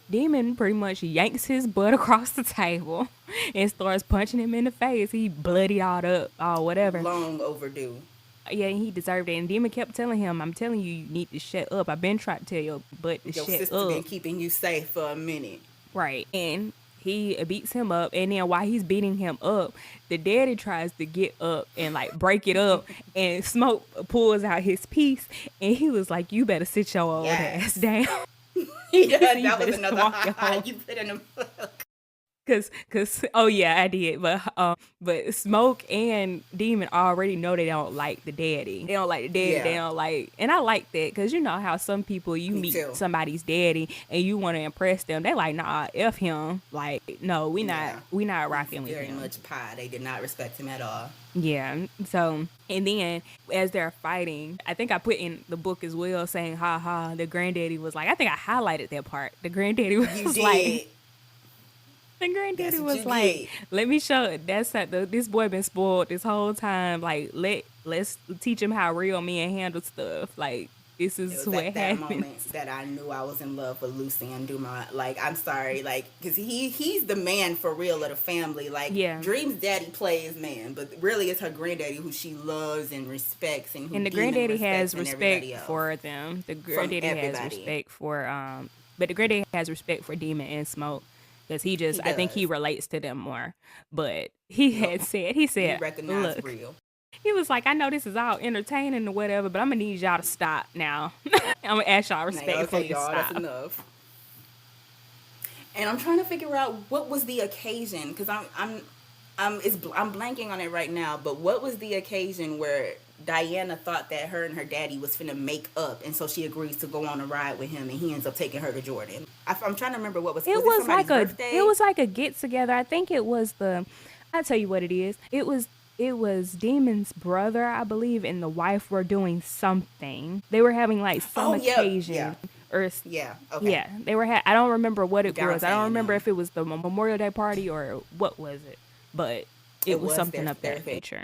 Demon pretty much yanks his butt across the table and starts punching him in the face. He bloodied all up, or whatever. Long overdue. Yeah, and he deserved it. And Demon kept telling him, "I'm telling you, you need to shut up. I've been trying to tell your butt to Your shut sister up." been keeping you safe for a minute. Right. And he beats him up, and then while he's beating him up, the daddy tries to get up and like break it up, and Smoke pulls out his piece, and he was like, "You better sit your old Yes. ass down." Yeah, You that was better another walk your high whole- you put in the book. Oh yeah, I did, but Smoke and Demon already know they don't like the daddy. They don't like the daddy. They Yeah, don't like, and I like that because you know how some people you me meet too. somebody's daddy and you want to impress them. They like, nah, f him. Like, no, Yeah, we not he's rocking with very him. much pie. They did not respect him at all. Yeah. So, and then as they're fighting, I think I put in the book as well saying, ha ha, the granddaddy was like, I think I highlighted that part. The granddaddy You was like, did. the That's granddaddy what you was like, get. let me show that's not this boy been spoiled this whole time. Like, let's teach him how real men handle stuff. Like, this It is was what at that moment happens. that I knew I was in love with Lucien Dumont. Like, I'm sorry, like, because he's the man for real of the family. Like, Yeah. Dream's daddy plays man, but really it's her granddaddy who she loves and respects, and who And the Demon granddaddy respects, has and everybody respect else. for them. The From granddaddy has everybody. respect for but the granddaddy has respect for Demon and Smoke because He I think he does. relates to them more. But Yep. he He said, recognized look, real. he was like, I know this is all entertaining or whatever, but I'm gonna need y'all to stop now. I'm gonna ask y'all Like, okay, respectfully to y'all, that's stop. enough. And I'm trying to figure out what was the occasion, because I'm blanking on it right now. But what was the occasion where Diana thought that her and her daddy was finna make up, and so she agrees to go on a ride with him, and he ends up taking her to Jordan. I'm trying to remember what was it somebody's It birthday? was like a get together. I think it was I'll tell you what it is. It was Demon's brother, I believe, and the wife were doing something. They were having like some Oh yeah, yeah, occasion or yeah. Okay, yeah, they were I don't remember what it got what I'm was. I don't saying remember now. if it was the Memorial Day party or what was it. But it It was was something of their that thing. nature.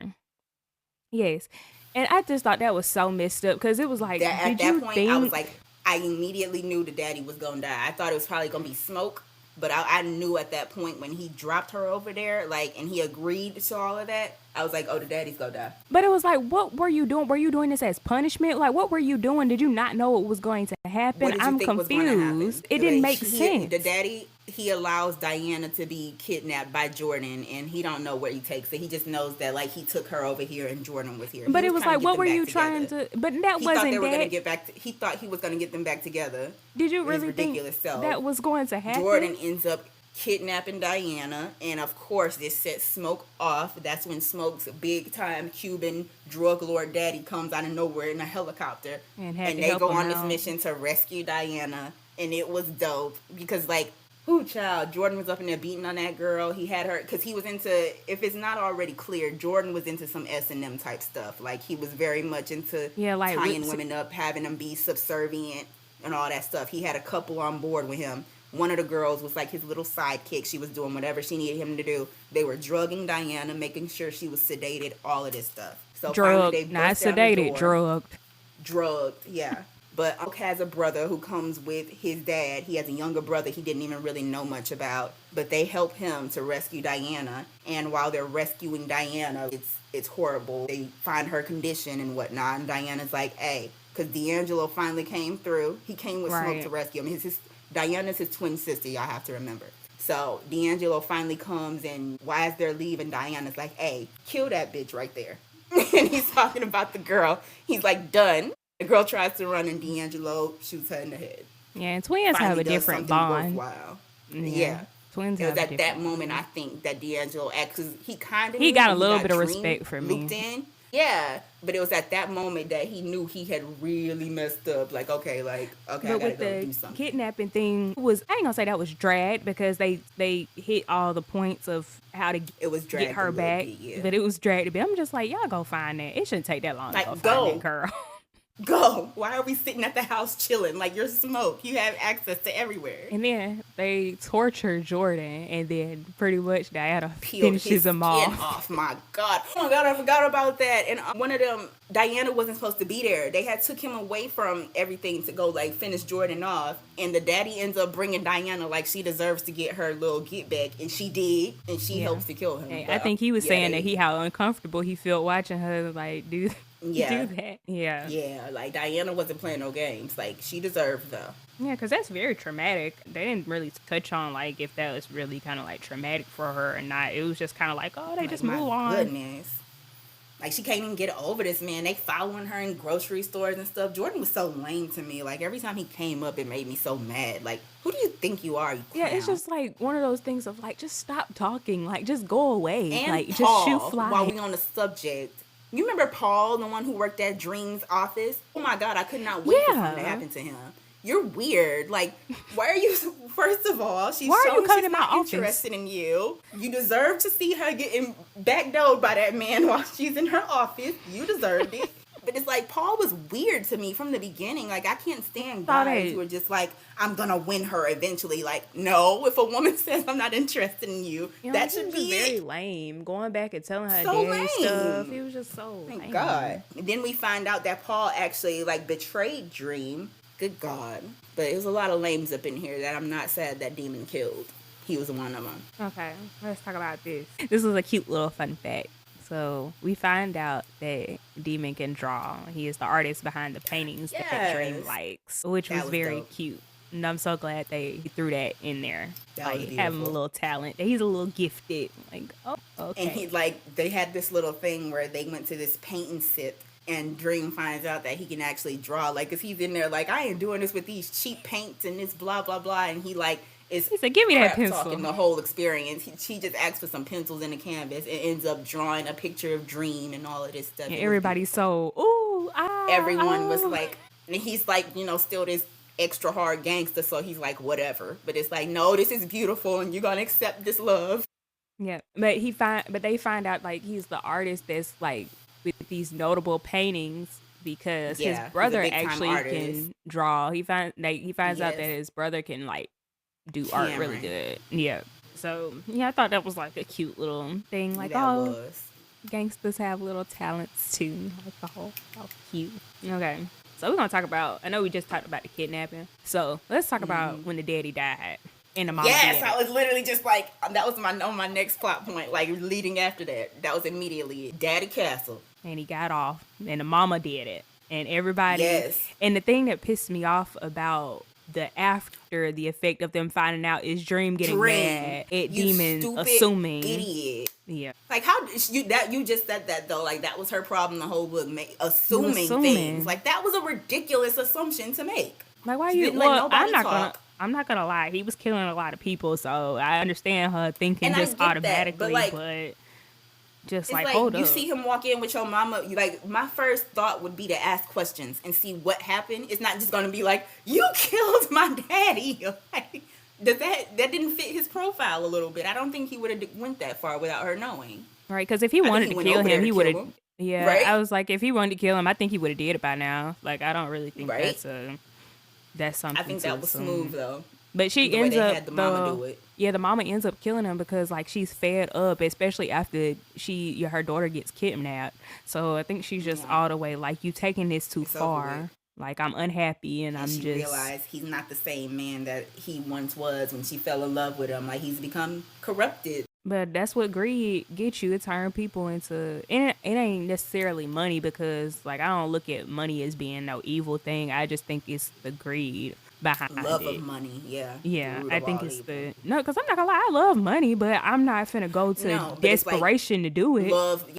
Yes. And I just thought that was so messed up because it was like, That at did that you point I was think like, I immediately knew the daddy was gonna die. I thought it was probably gonna be Smoke, but I knew at that point when he dropped her over there, like, and he agreed to all of that, I was like, oh, the daddy's gonna die. But it was like, what were you doing? Were you doing this as punishment? Like, what were you doing? Did you not know what was going to happen? What did you I'm think was going to happen? confused. It didn't make The sense. daddy, he allows Diana to be kidnapped by Jordan, and he don't know where he takes it. He just knows that, like, he took her over here and Jordan was here. He But it was was trying to like, get what them were back you trying together. to? But that He thought they wasn't were going to that. get back. He thought he was going to get them back together. Did you With his really think ridiculous self. that was going to Jordan happen? ends up kidnapping Diana, and of course, this sets Smoke off. That's when Smoke's big time Cuban drug lord daddy comes out of nowhere in a helicopter, And had and to they help go him on this out. mission to rescue Diana, and it was dope because, like, who child, Jordan was up in there beating on that girl. He had her because he was into, if it's not already clear, Jordan was into some S&M type stuff. Like, he was very much into Yeah, like tying women up, having them be subservient and all that stuff. He had a couple on board with him. One of the girls was like his little sidekick. She was doing whatever she needed him to do. They were drugging Diana, making sure she was sedated, all of this stuff. So finally they drugged, not bust down the sedated, door. drugged. Drugged, yeah. But Unc has a brother who comes with his dad. He has a younger brother he didn't even really know much about. But they help him to rescue Diana. And while they're rescuing Diana, it's horrible. They find her condition and whatnot. And Diana's like, hey, because D'Angelo finally came through. He came with Smoke Right. to rescue him. Diana's his twin sister, y'all have to remember. So D'Angelo finally comes, and as they're leaving, Diana's like, hey, kill that bitch right there. And he's talking about the girl. He's like, done. The girl tries to run, and D'Angelo shoots her in the head. Yeah, and twins have Finally a does different something bond. worthwhile. Yeah. Yeah. Twins It was have a at that different moment, bond. I think, that D'Angelo acts, because he kind of He knew, got a but little bit of Dream respect for me. looped in. Yeah, but it was at that moment that he knew he had really messed up. Like, okay, I But gotta with go the do something. kidnapping thing, I ain't gonna say that was dragged because they hit all the points of how to It was dragged get a her little back, bit, yeah. but it was dragged a bit. I'm just like, y'all go find that. It shouldn't take that long to Like, go find go. that girl. Go. Why are we sitting at the house chilling? Like, you're Smoke. You have access to everywhere. And then they torture Jordan, and then pretty much Diana Peeled his finishes skin them off. off. My God. Oh my God, I forgot about that. And one of them, Diana wasn't supposed to be there. They had took him away from everything to go, like, finish Jordan off. And the daddy ends up bringing Diana like she deserves to get her little get back. And she did. And she Yeah. helps to kill him. And But, I think he was yeah, saying that how uncomfortable he felt watching her like do Yeah. do that. Yeah. Yeah, like, Diana wasn't playing no games. Like, she deserved, though. Yeah, because that's very traumatic. They didn't really touch on like if that was really kind of like traumatic for her or not. It was just kind of like, oh, they Like, just my move on. goodness. Like, she can't even get over this man. They following her in grocery stores and stuff. Jordan was so lame to me. Like, every time he came up, it made me so mad. Like, who do you think you are, you Yeah, it's clown? just like one of those things of like, just stop talking. Like, just go away. And Like, just shoot Paul, while fly. we on the subject, you remember Paul, the one who worked at Dream's office? Oh my God, I could not wait for something to Yeah. happen to him. You're weird. Like, why are you? First of all, she's Why are you showing coming she's to my not office? interested in you. You deserve to see her getting backdoored by that man while she's in her office. You deserved it. But it's like, Paul was weird to me from the beginning. Like, I can't stand Thought guys it- who are just like, I'm gonna win her eventually. Like, no, if a woman says I'm not interested in you, You know, that he should was be just very it. lame. Going back and telling her So daddy stuff. lame. He was just so Thank lame. God. And then we find out that Paul actually like betrayed Dream. Good God. But it was a lot of lames up in here that I'm not sad that Demon killed. He was one of them. Okay, let's talk about this. This was a cute little fun fact. So we find out that Damien can draw. He is the artist behind the paintings that Dream Yes. likes, which That was was very dope. cute. And I'm so glad they threw that in there. That was Like, having a beautiful. little talent. That he's a little gifted. Like, oh, okay. And he like they had this little thing where they went to this paint and sip, and Dream finds out that he can actually draw. Like, 'cause he's in there like, I ain't doing this with these cheap paints and this blah blah blah, and he like is He said, "Give me that crap pencil." talking the whole experience. He just asks for some pencils and a canvas and ends up drawing a picture of Dream and all of this stuff. And It was everybody's so, ooh, ah. everyone was ah. like, and he's like, still this extra hard gangster, so he's like, whatever. But it's like, no, this is beautiful, and you're gonna accept this love. Yeah, but they find out like he's the artist that's like with these notable paintings because Yeah, he's his a brother big-time actually artist. can draw. He finds out Yes. that his brother can like do art really Cameron. good. Yeah. So yeah, I thought that was like a cute little thing. Like, That oh, was. gangsters have little talents too. Like, oh, how cute. Okay. So we're gonna talk about. I know we just talked about the kidnapping. So let's talk about when the daddy died and the mom. Yes, did I it. was literally just like, that was on my next plot point, like leading after that. That was immediately it. Daddy Castle. And he got off, and the mama did it, and everybody. Yes. And the thing that pissed me off about the effect of them finding out is Dream getting mad at you Demon stupid assuming. idiot. Yeah. Like, how you just said that though? Like, that was her problem the whole book, assuming Assuming. things. Like, that was a ridiculous assumption to make. Like, why She you? didn't let Well, nobody talk. I'm not gonna lie. He was killing a lot of people, so I understand her thinking And I just get that, automatically, but, like, but just It's like, like, hold you up. see him walk in with your mama, like, my first thought would be to ask questions and see what happened. It's not just going to be like, you killed my daddy. Like, that didn't fit his profile a little bit. I don't think he would have went that far without her knowing. Right, because if he think wanted he to went kill over there him, to he kill would have. him. Yeah, Right? I was like, if he wanted to kill him, I think he would have did it by now. Like, I don't really think Right? that's something. I think to that was assume. smooth, though. But she The way ends they up had the mama do it. Yeah, the mama ends up killing him because like she's fed up, especially after her daughter gets kidnapped. So I think she's just all the way like, you taking this too It's over far. with. Like, I'm unhappy and I'm She just realized he's not the same man that he once was when she fell in love with him. Like, he's become corrupted. But that's what greed gets you. It turns people into it ain't necessarily money, because like I don't look at money as being no evil thing. I just think it's the greed behind Love it. of money, yeah. Yeah, The root I of think all it's evil. because I'm not gonna lie, I love money, but I'm not finna go to No, but it's like desperation to do it.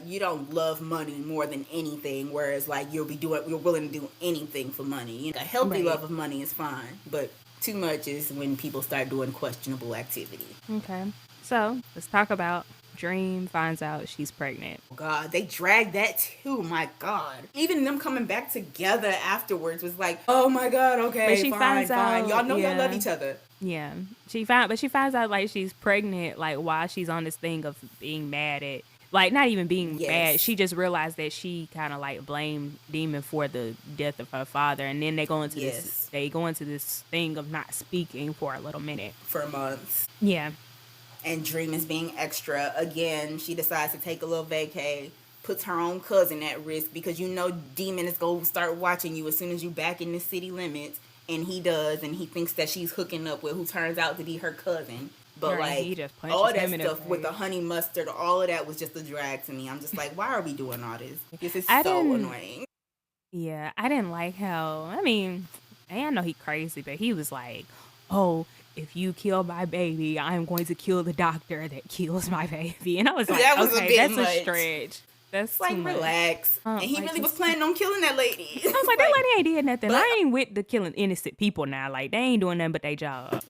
You don't love money more than anything, whereas like you're willing to do anything for money. A healthy Right. love of money is fine, but too much is when people start doing questionable activity. Okay, so let's talk about Dream finds out she's pregnant. Oh God, they dragged that too. My God, even them coming back together afterwards was like, oh my God, okay, But she fine, finds fine. out, Y'all know y'all love yeah. each other. Yeah, she finds out like she's pregnant, like while she's on this thing of being mad at, like not even being Yes. mad. She just realized that she kind of like blamed Demon for the death of her father, and then they go into Yes. this thing of not speaking for a little minute. For months. Yeah, And Dream is being extra. Again, she decides to take a little vacay, puts her own cousin at risk because Demon is going to start watching you as soon as you back in the city limits. And he does, and he thinks that she's hooking up with who turns out to be her cousin. But Right, like, he just punches all that him in the stuff with the face. honey mustard, all of that was just a drag to me. I'm just like, why are we doing all this? This is I so didn't- annoying. yeah. I didn't like how. I mean, I know he crazy, but he was like, "Oh, if you kill my baby, I'm going to kill the doctor that kills my baby." And I was like, That was a "Okay, bit that's much. a stretch." That's It's too like, much. relax. And he Like, really was 'cause planning on killing that lady. I was like, that lady ain't did nothing. But I ain't with the killing innocent people now. Like, they ain't doing nothing but their job.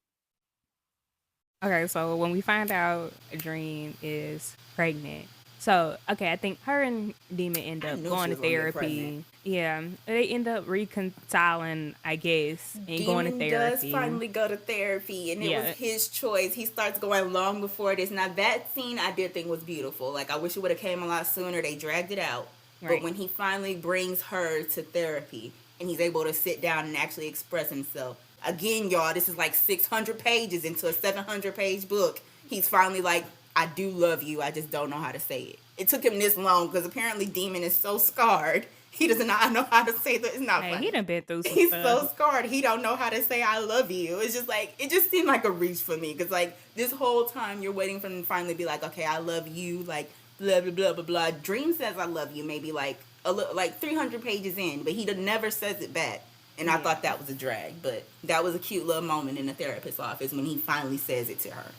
Okay, so when we find out Dream is pregnant, so okay, I think her and Demon end I up knew she going to was gonna get pregnant. therapy. Yeah, they end up reconciling, I guess, and going to Demon does therapy. finally go to therapy, and it was Yeah, his choice. He starts going long before this. Now that scene I did think was beautiful. Like, I wish it would have came a lot sooner. They dragged it out, but right. when he finally brings her to therapy and he's able to sit down and actually express himself, again, y'all, this is like 600 pages into a 700-page book. He's finally like, I do love you. I just don't know how to say it. It took him this long because apparently Demon is so scarred. He does not know how to say that. It's not Hey, he funny. done been through some He's stuff. so scarred. He don't know how to say I love you. It's just like, it just seemed like a reach for me because like this whole time you're waiting for him to finally be like, okay, I love you. Like blah blah blah blah blah. Dream says I love you maybe like like 300 pages in, but he never says it back. And I thought that was a drag, but that was a cute little moment in the therapist's office when he finally says it to her.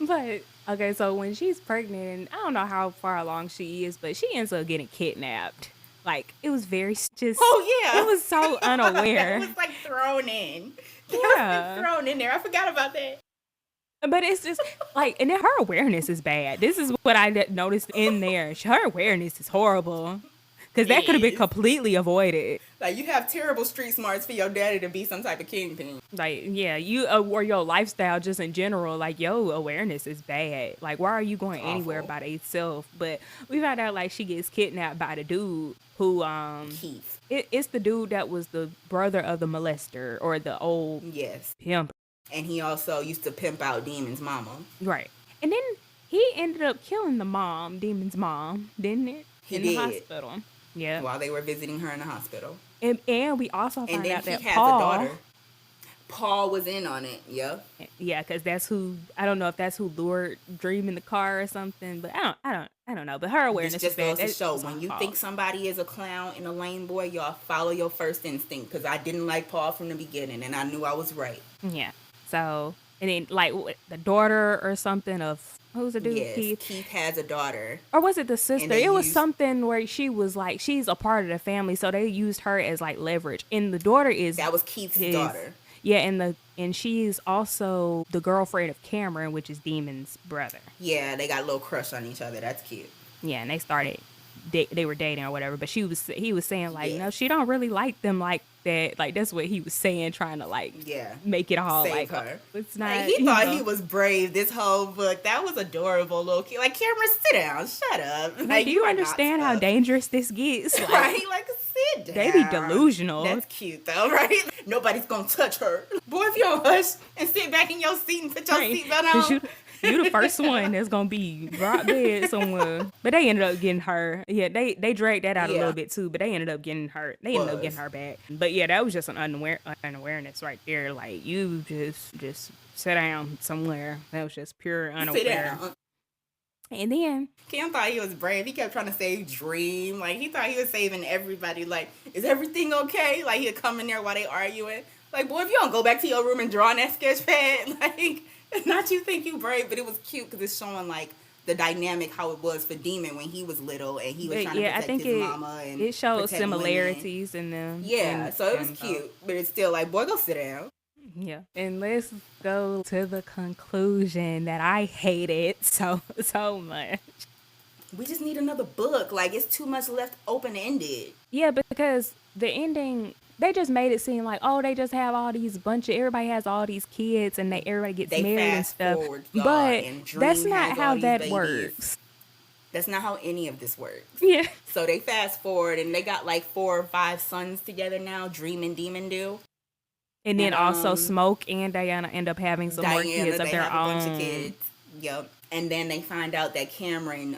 But okay, so when she's pregnant, I don't know how far along she is, but she ends up getting kidnapped. Like it was very just. Oh It yeah, was so that unaware. was like thrown in. That was Yeah. thrown in there. I forgot about that. But it's just like, and then her awareness is bad. This is what I noticed in there. Her awareness is horrible because that could have been Yes. completely avoided. Like, you have terrible street smarts for your daddy to be some type of kingpin. Like, yeah, you or your lifestyle just in general, like your awareness is bad. Like, why are you going anywhere Awful. by yourself? But we found out like she gets kidnapped by the dude who Keith. it's the dude that was the brother of the molester or the old Yes. pimp. And he also used to pimp out Demon's mama. Right. And then he ended up killing the mom, Demon's mom, didn't it? He in did. the hospital. Yeah. While they were visiting her in the hospital. And we also And found then out he that has Paul, a daughter. Paul was in on it. Yep. yeah, because that's who, I don't know if that's who lured Dream in the car or something, but I don't know. But her This awareness is just bad. goes to show, That's when her you fault. think somebody is a clown and a lame boy, y'all follow your first instinct. Because I didn't like Paul from the beginning, and I knew I was right. Yeah. So, and then like the daughter or something of, who's the dude? Yes. Keith? Keith has a daughter. Or was it the sister? they It was used- something where she was like, she's a part of the family, so they used her as like leverage. And the daughter is That was Keith's his daughter. Yeah, and she's also the girlfriend of Cameron, which is Demon's brother. Yeah, they got a little crush on each other. That's cute. Yeah, and they started they were dating or whatever, but he was saying like, Yeah. no, she don't really like them like that. Like that's what he was saying, trying to like Yeah. make it all Save like her. it's not. Like, he you thought know. he was brave this whole book. That was adorable, little kid. Like, Cameron, sit down. Shut up. Like, do you are not understand how tough. dangerous this gets? Like, Right? Like, sit down. they be delusional. That's cute, though, right? Nobody's gonna touch her. Boy, if you don't hush and sit back in your seat and put your Right. seatbelt 'Cause on. you the first one that's gonna be drop dead somewhere. But they ended up getting her. Yeah, they dragged that out a Yeah. little bit too. But they ended up getting her. They ended up Was. getting her back. But yeah, that was just an unawareness right there. Like you just sit down somewhere. That was just pure Sit unaware. down. And then Cam thought he was brave. He kept trying to save Dream. Like, he thought he was saving everybody. Like, is everything okay? Like, he'd come in there while they arguing. Like, boy, if you don't go back to your room and draw on that sketch pad, like, not you think you brave, but it was cute because it's showing, like, the dynamic, how it was for Demon when he was little and he was trying to yeah, I protect think his mama and it showed protect similarities in them. women. Yeah, and so it was them both. cute, but it's still like, boy, go sit down. Yeah. And let's go to the conclusion that I hated so much. We just need another book. Like, it's too much left open-ended. Yeah, because the ending, they just made it seem like, oh, they just have all these everybody has all these kids and everybody gets They married and fast stuff. forward, y'all, But and that's Dream not has how all these that babies. works. That's not how any of this works. Yeah. So they fast forward and they got like 4 or 5 sons together now. Dream and Demon do. And then And, also Smoke and Diana end up having some more kids of they their have a own. bunch of kids. Yep. And then they find out that Cameron,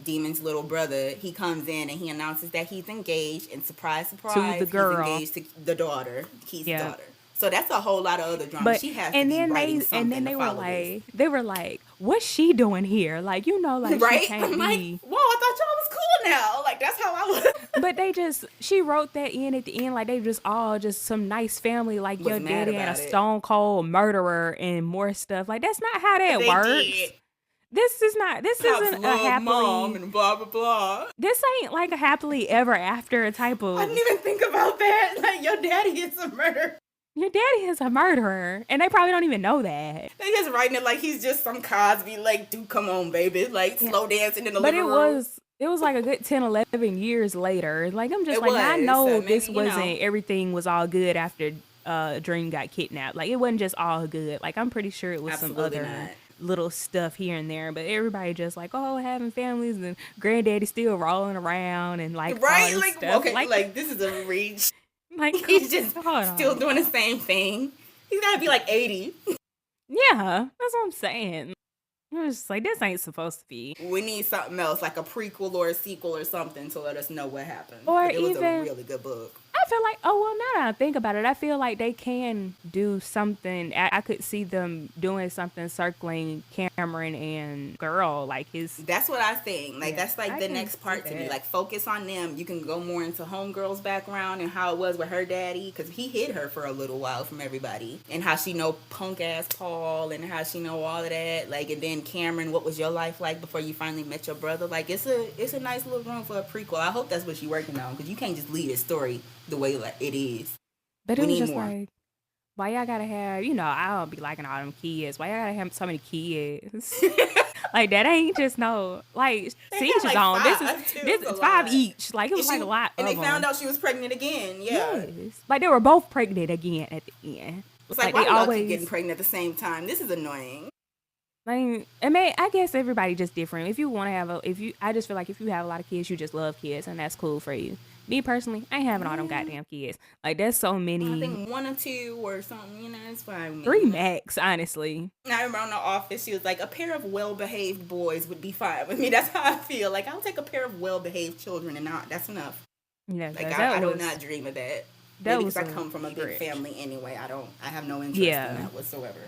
Demon's little brother, he comes in and he announces that he's engaged. And surprise, surprise, the girl. he's engaged to the daughter, Keith's Yeah. daughter. So that's a whole lot of other drama. But She has and to be then writing they something to were follow like they were like, what's she doing here? Like, you know, like right? she can't I'm like, be. whoa, I thought y'all was cool now. Like, that's how I was. But she wrote that in at the end, like they just all just some nice family, like Was your mad daddy and a about it. stone cold murderer and more stuff. Like that's not how that They works. did. This Pops isn't a love mom happily, and blah blah blah. this ain't like a happily ever after type I didn't of, even think about that. Like your daddy is a murderer. your daddy is a murderer. And they probably don't even know that. They just writing it like he's just some Cosby, like, dude, come on, baby. Like, Yeah. slow dancing in the But living room. it was like a good 10, 11 years later. Like, I'm just It like, I was. So know maybe, this wasn't, everything was all good after Dream got kidnapped. Like, it wasn't just all good. Like, I'm pretty sure it was some absolutely other not. little stuff here and there. But everybody just like, oh, having families and granddaddy still rolling around and like all Right? this Like, stuff. okay, like, this is a reach. Like, He's just hold still on. doing the same thing. He's gotta be like 80. Yeah, that's what I'm saying. I was just like, this ain't supposed to be. We need something else, like a prequel or a sequel or something to let us know what happened. Or But it was a even, really good book. I feel like, oh, well, now that I think about it, I feel like they can do something. I could see them doing something circling Cameron and Girl, like his. That's what I think. Like, Yeah, that's like I the can next see part to me. that. Like, focus on them. You can go more into Homegirl's background and how it was with her daddy, because he hid her for a little while from everybody, and how she know punk ass Paul, and how she know all of that. Like, and then Cameron, what was your life like before you finally met your brother? Like, it's a nice little room for a prequel. I hope that's what you're working on, because you can't just leave a story the way like it is. But We it was need just more. like, why y'all gotta have, I don't be liking all them kids. Why y'all gotta have so many kids? Like, that ain't just no, like, They see each had his like own. This five, is, too. this It was is a five lot. each. Like, it was And like a lot and of they found them. out she was pregnant again. Yeah. Yes. Like, they were both pregnant again at the end. It's like, why They do y'all keep getting always, pregnant at the same time? This is annoying. like, I guess everybody just different. If you want to have I just feel like if you have a lot of kids, you just love kids, and that's cool for you. Me personally, I ain't having all them goddamn kids. Like, there's so I many, think one or two or something, it's fine with 3 me. max, honestly. I remember on The Office, she was like, a pair of well-behaved boys would be fine with me. That's how I feel. Like, I'll take a pair of well-behaved children and that's enough. Yeah, Like, that I do was not dream of that. that Maybe was because I a come from a big stretch. family anyway. I have no interest in Yeah, that whatsoever.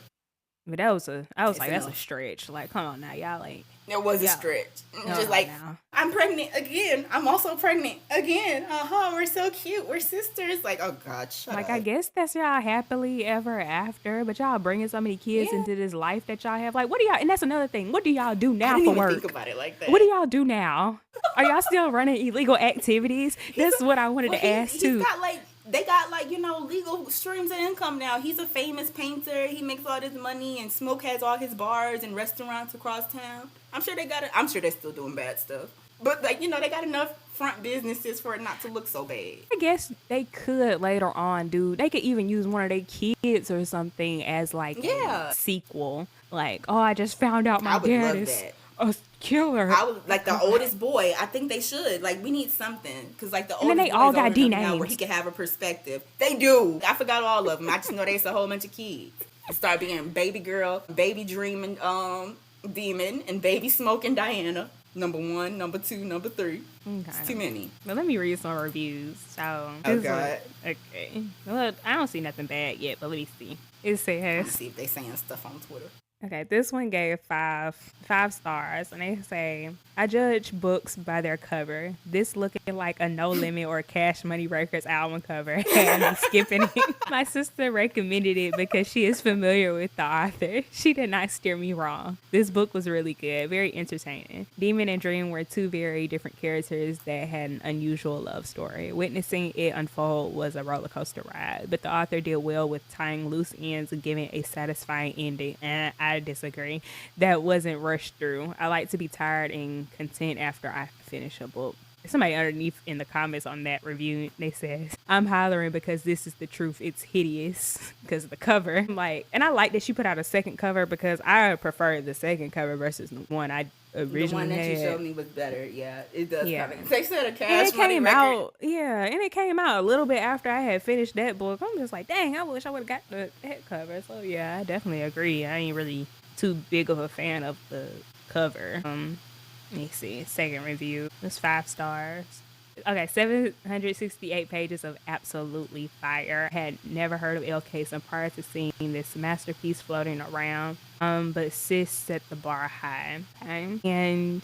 but I was It's like, that's a enough. stretch. Like, come on now, y'all, like, It was a yeah, stretch. hold Just on like, now. I'm pregnant again. I'm also pregnant again. We're so cute. We're sisters. Like, oh God, shut Like, I up. guess that's y'all happily ever after, but y'all bringing so many kids Yeah. into this life that y'all have. Like, what do y'all? And that's another thing. What do y'all do I now didn't for even think work? about it like What do that. y'all do now? Are y'all still running illegal activities? That's what I wanted Well, to ask he's too. got like, they got like, legal streams of income now. He's a famous painter. He makes all this money, and Smoke has all his bars and restaurants across town. I'm sure they're still doing bad stuff. But like, they got enough front businesses for it not to look so bad. I guess they could later on do. They could even use one of their kids or something as like Yeah. a sequel. Like, oh, I just found out my I would dad love is that. a killer. I would like the oldest boy. I think they should. Like, we need something, because like the And then oldest they all boy is got old D enough now where he names. can have a perspective. They do. I forgot all of them. I just know there's a whole bunch of kids. It start being Baby Girl, Baby Dream, and Demon, and Baby Smoke and Diana. Number 1, number 2, number 3. It's too Okay. many. But let me read some reviews. So, Oh this is God. okay. Well, I don't see nothing bad yet, but let me see. It Let's says, see if they saying stuff on Twitter. okay, this one gave five stars, and they say, I judge books by their cover. This looking like a No Limit or Cash Money Records album cover had me skipping it. My sister recommended it because she is familiar with the author. She did not steer me wrong. This book was really good, very entertaining. Demon and Dream were two very different characters that had an unusual love story. Witnessing it unfold was a roller coaster ride, but the author did well with tying loose ends and giving a satisfying ending, and I disagree. That wasn't rushed through. I like to be tired and content after I finish a book. Somebody underneath in the comments on that review, they says, I'm hollering because this is the truth. It's hideous because of the cover. I'm like, and I like that she put out a second cover because I prefer the second cover versus the one I originally The one that you had. showed me was better. Yeah, it does. Yeah. Kind of, they said a And Cash it Money came record. out, and it came out a little bit after I had finished that book. I'm just like, dang, I wish I would have got the head cover. So yeah, I definitely agree. I ain't really too big of a fan of the cover. Let me see. Second review. It's 5 stars. Okay, 768 pages of absolutely fire. I had never heard of Elle Kayson prior to seeing this masterpiece floating around. But sis set the bar high. Okay? And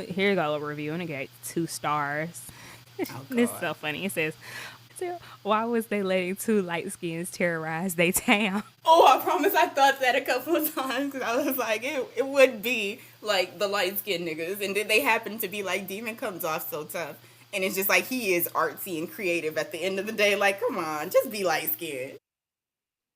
here you go, a review, and it got 2 stars. Oh This is God. so funny. It says Why was they letting two light skins terrorize their town? Oh, I promise I thought that a couple of times because I was like, it would be like the light skinned niggas. And then they happen to be like, Demon comes off so tough. And it's just like he is artsy and creative at the end of the day. Like, come on, just be light skinned.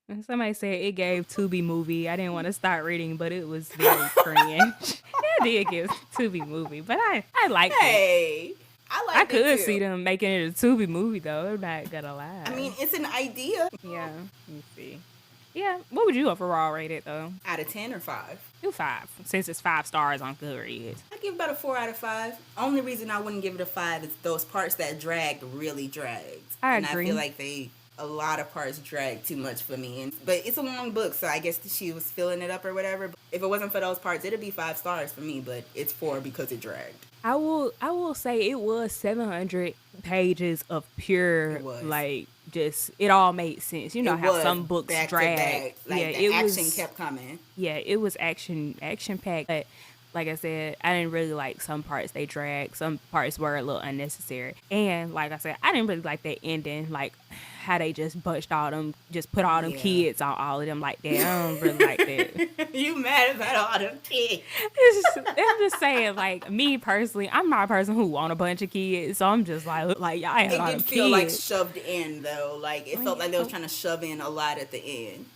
And somebody said it gave Tubi movie. I didn't want to start reading, but it was very cringe. It did give Tubi movie, but I liked it. Hey, I could see them making it a Tubi movie though. I'm not gonna lie. I mean, it's an idea. Yeah, let me see. Yeah, what would you overall rate it though? Out of 10 or 5? Do 5, since it's 5 stars on Goodreads. I give about a 4 out of 5. Only reason I wouldn't give it a 5 is those parts that dragged really dragged. I agree. agree. And I feel like a lot of parts dragged too much for me. But it's a long book, so I guess she was filling it up or whatever. If it wasn't for those parts, it'd be 5 stars for me, but it's 4 because it dragged. I will say it was 700 pages of pure, like, just, it all made sense. You know how some books drag. Like, the action kept coming. Yeah, it was action-packed. But like I said, I didn't really like some parts they dragged. Some parts were a little unnecessary. And like I said, I didn't really like that ending, like how they just put all them kids on all of them like that. I don't really like that. You mad about all them kids? I'm just saying, like, me personally, I'm not a person who want a bunch of kids, so I'm just like y'all ain't a lot of kids. It did feel like shoved in though. Like it felt like they was trying to shove in a lot at the end.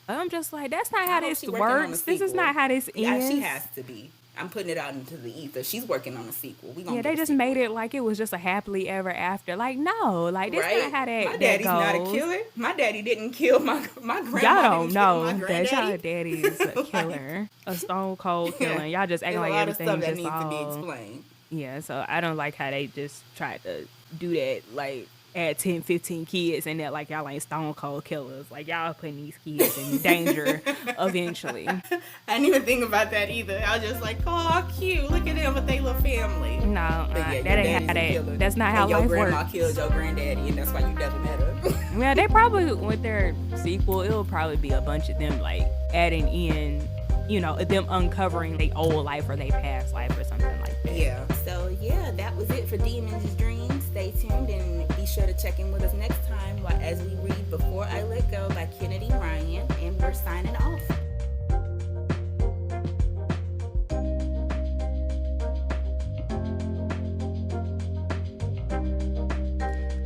I'm just like, that's not how this works. This is not how this ends. Yeah, she has to be. I'm putting it out into the ether. She's working on a sequel. They just made it like it was just a happily ever after. Like, no, like that's not how that. My daddy's not a killer. My daddy didn't kill my grandma. Y'all don't know that y'all daddy is a killer, a stone cold killer. Y'all just acting like everything just that needs to be explained. Yeah, so I don't like how they just tried to do that. Like, add 10, 15 kids and that like y'all ain't stone cold killers. Like y'all putting these kids in danger eventually. I didn't even think about that either. I was just like, oh, cute. Look at them with their little family. No, that ain't how that. That's not how life works. Your grandma killed your granddaddy, and that's why you never met her. Yeah, they probably with their sequel, it'll probably be a bunch of them like adding in, you know, them uncovering their old life or their past life or something like that. Yeah. So yeah, that was it for Demon's Dreams. Stay tuned and be sure to check in with us next time as we read Before I Let Go by Kennedy Ryan, and we're signing off.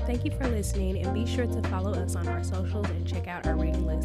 Thank you for listening, and be sure to follow us on our socials and check out our reading list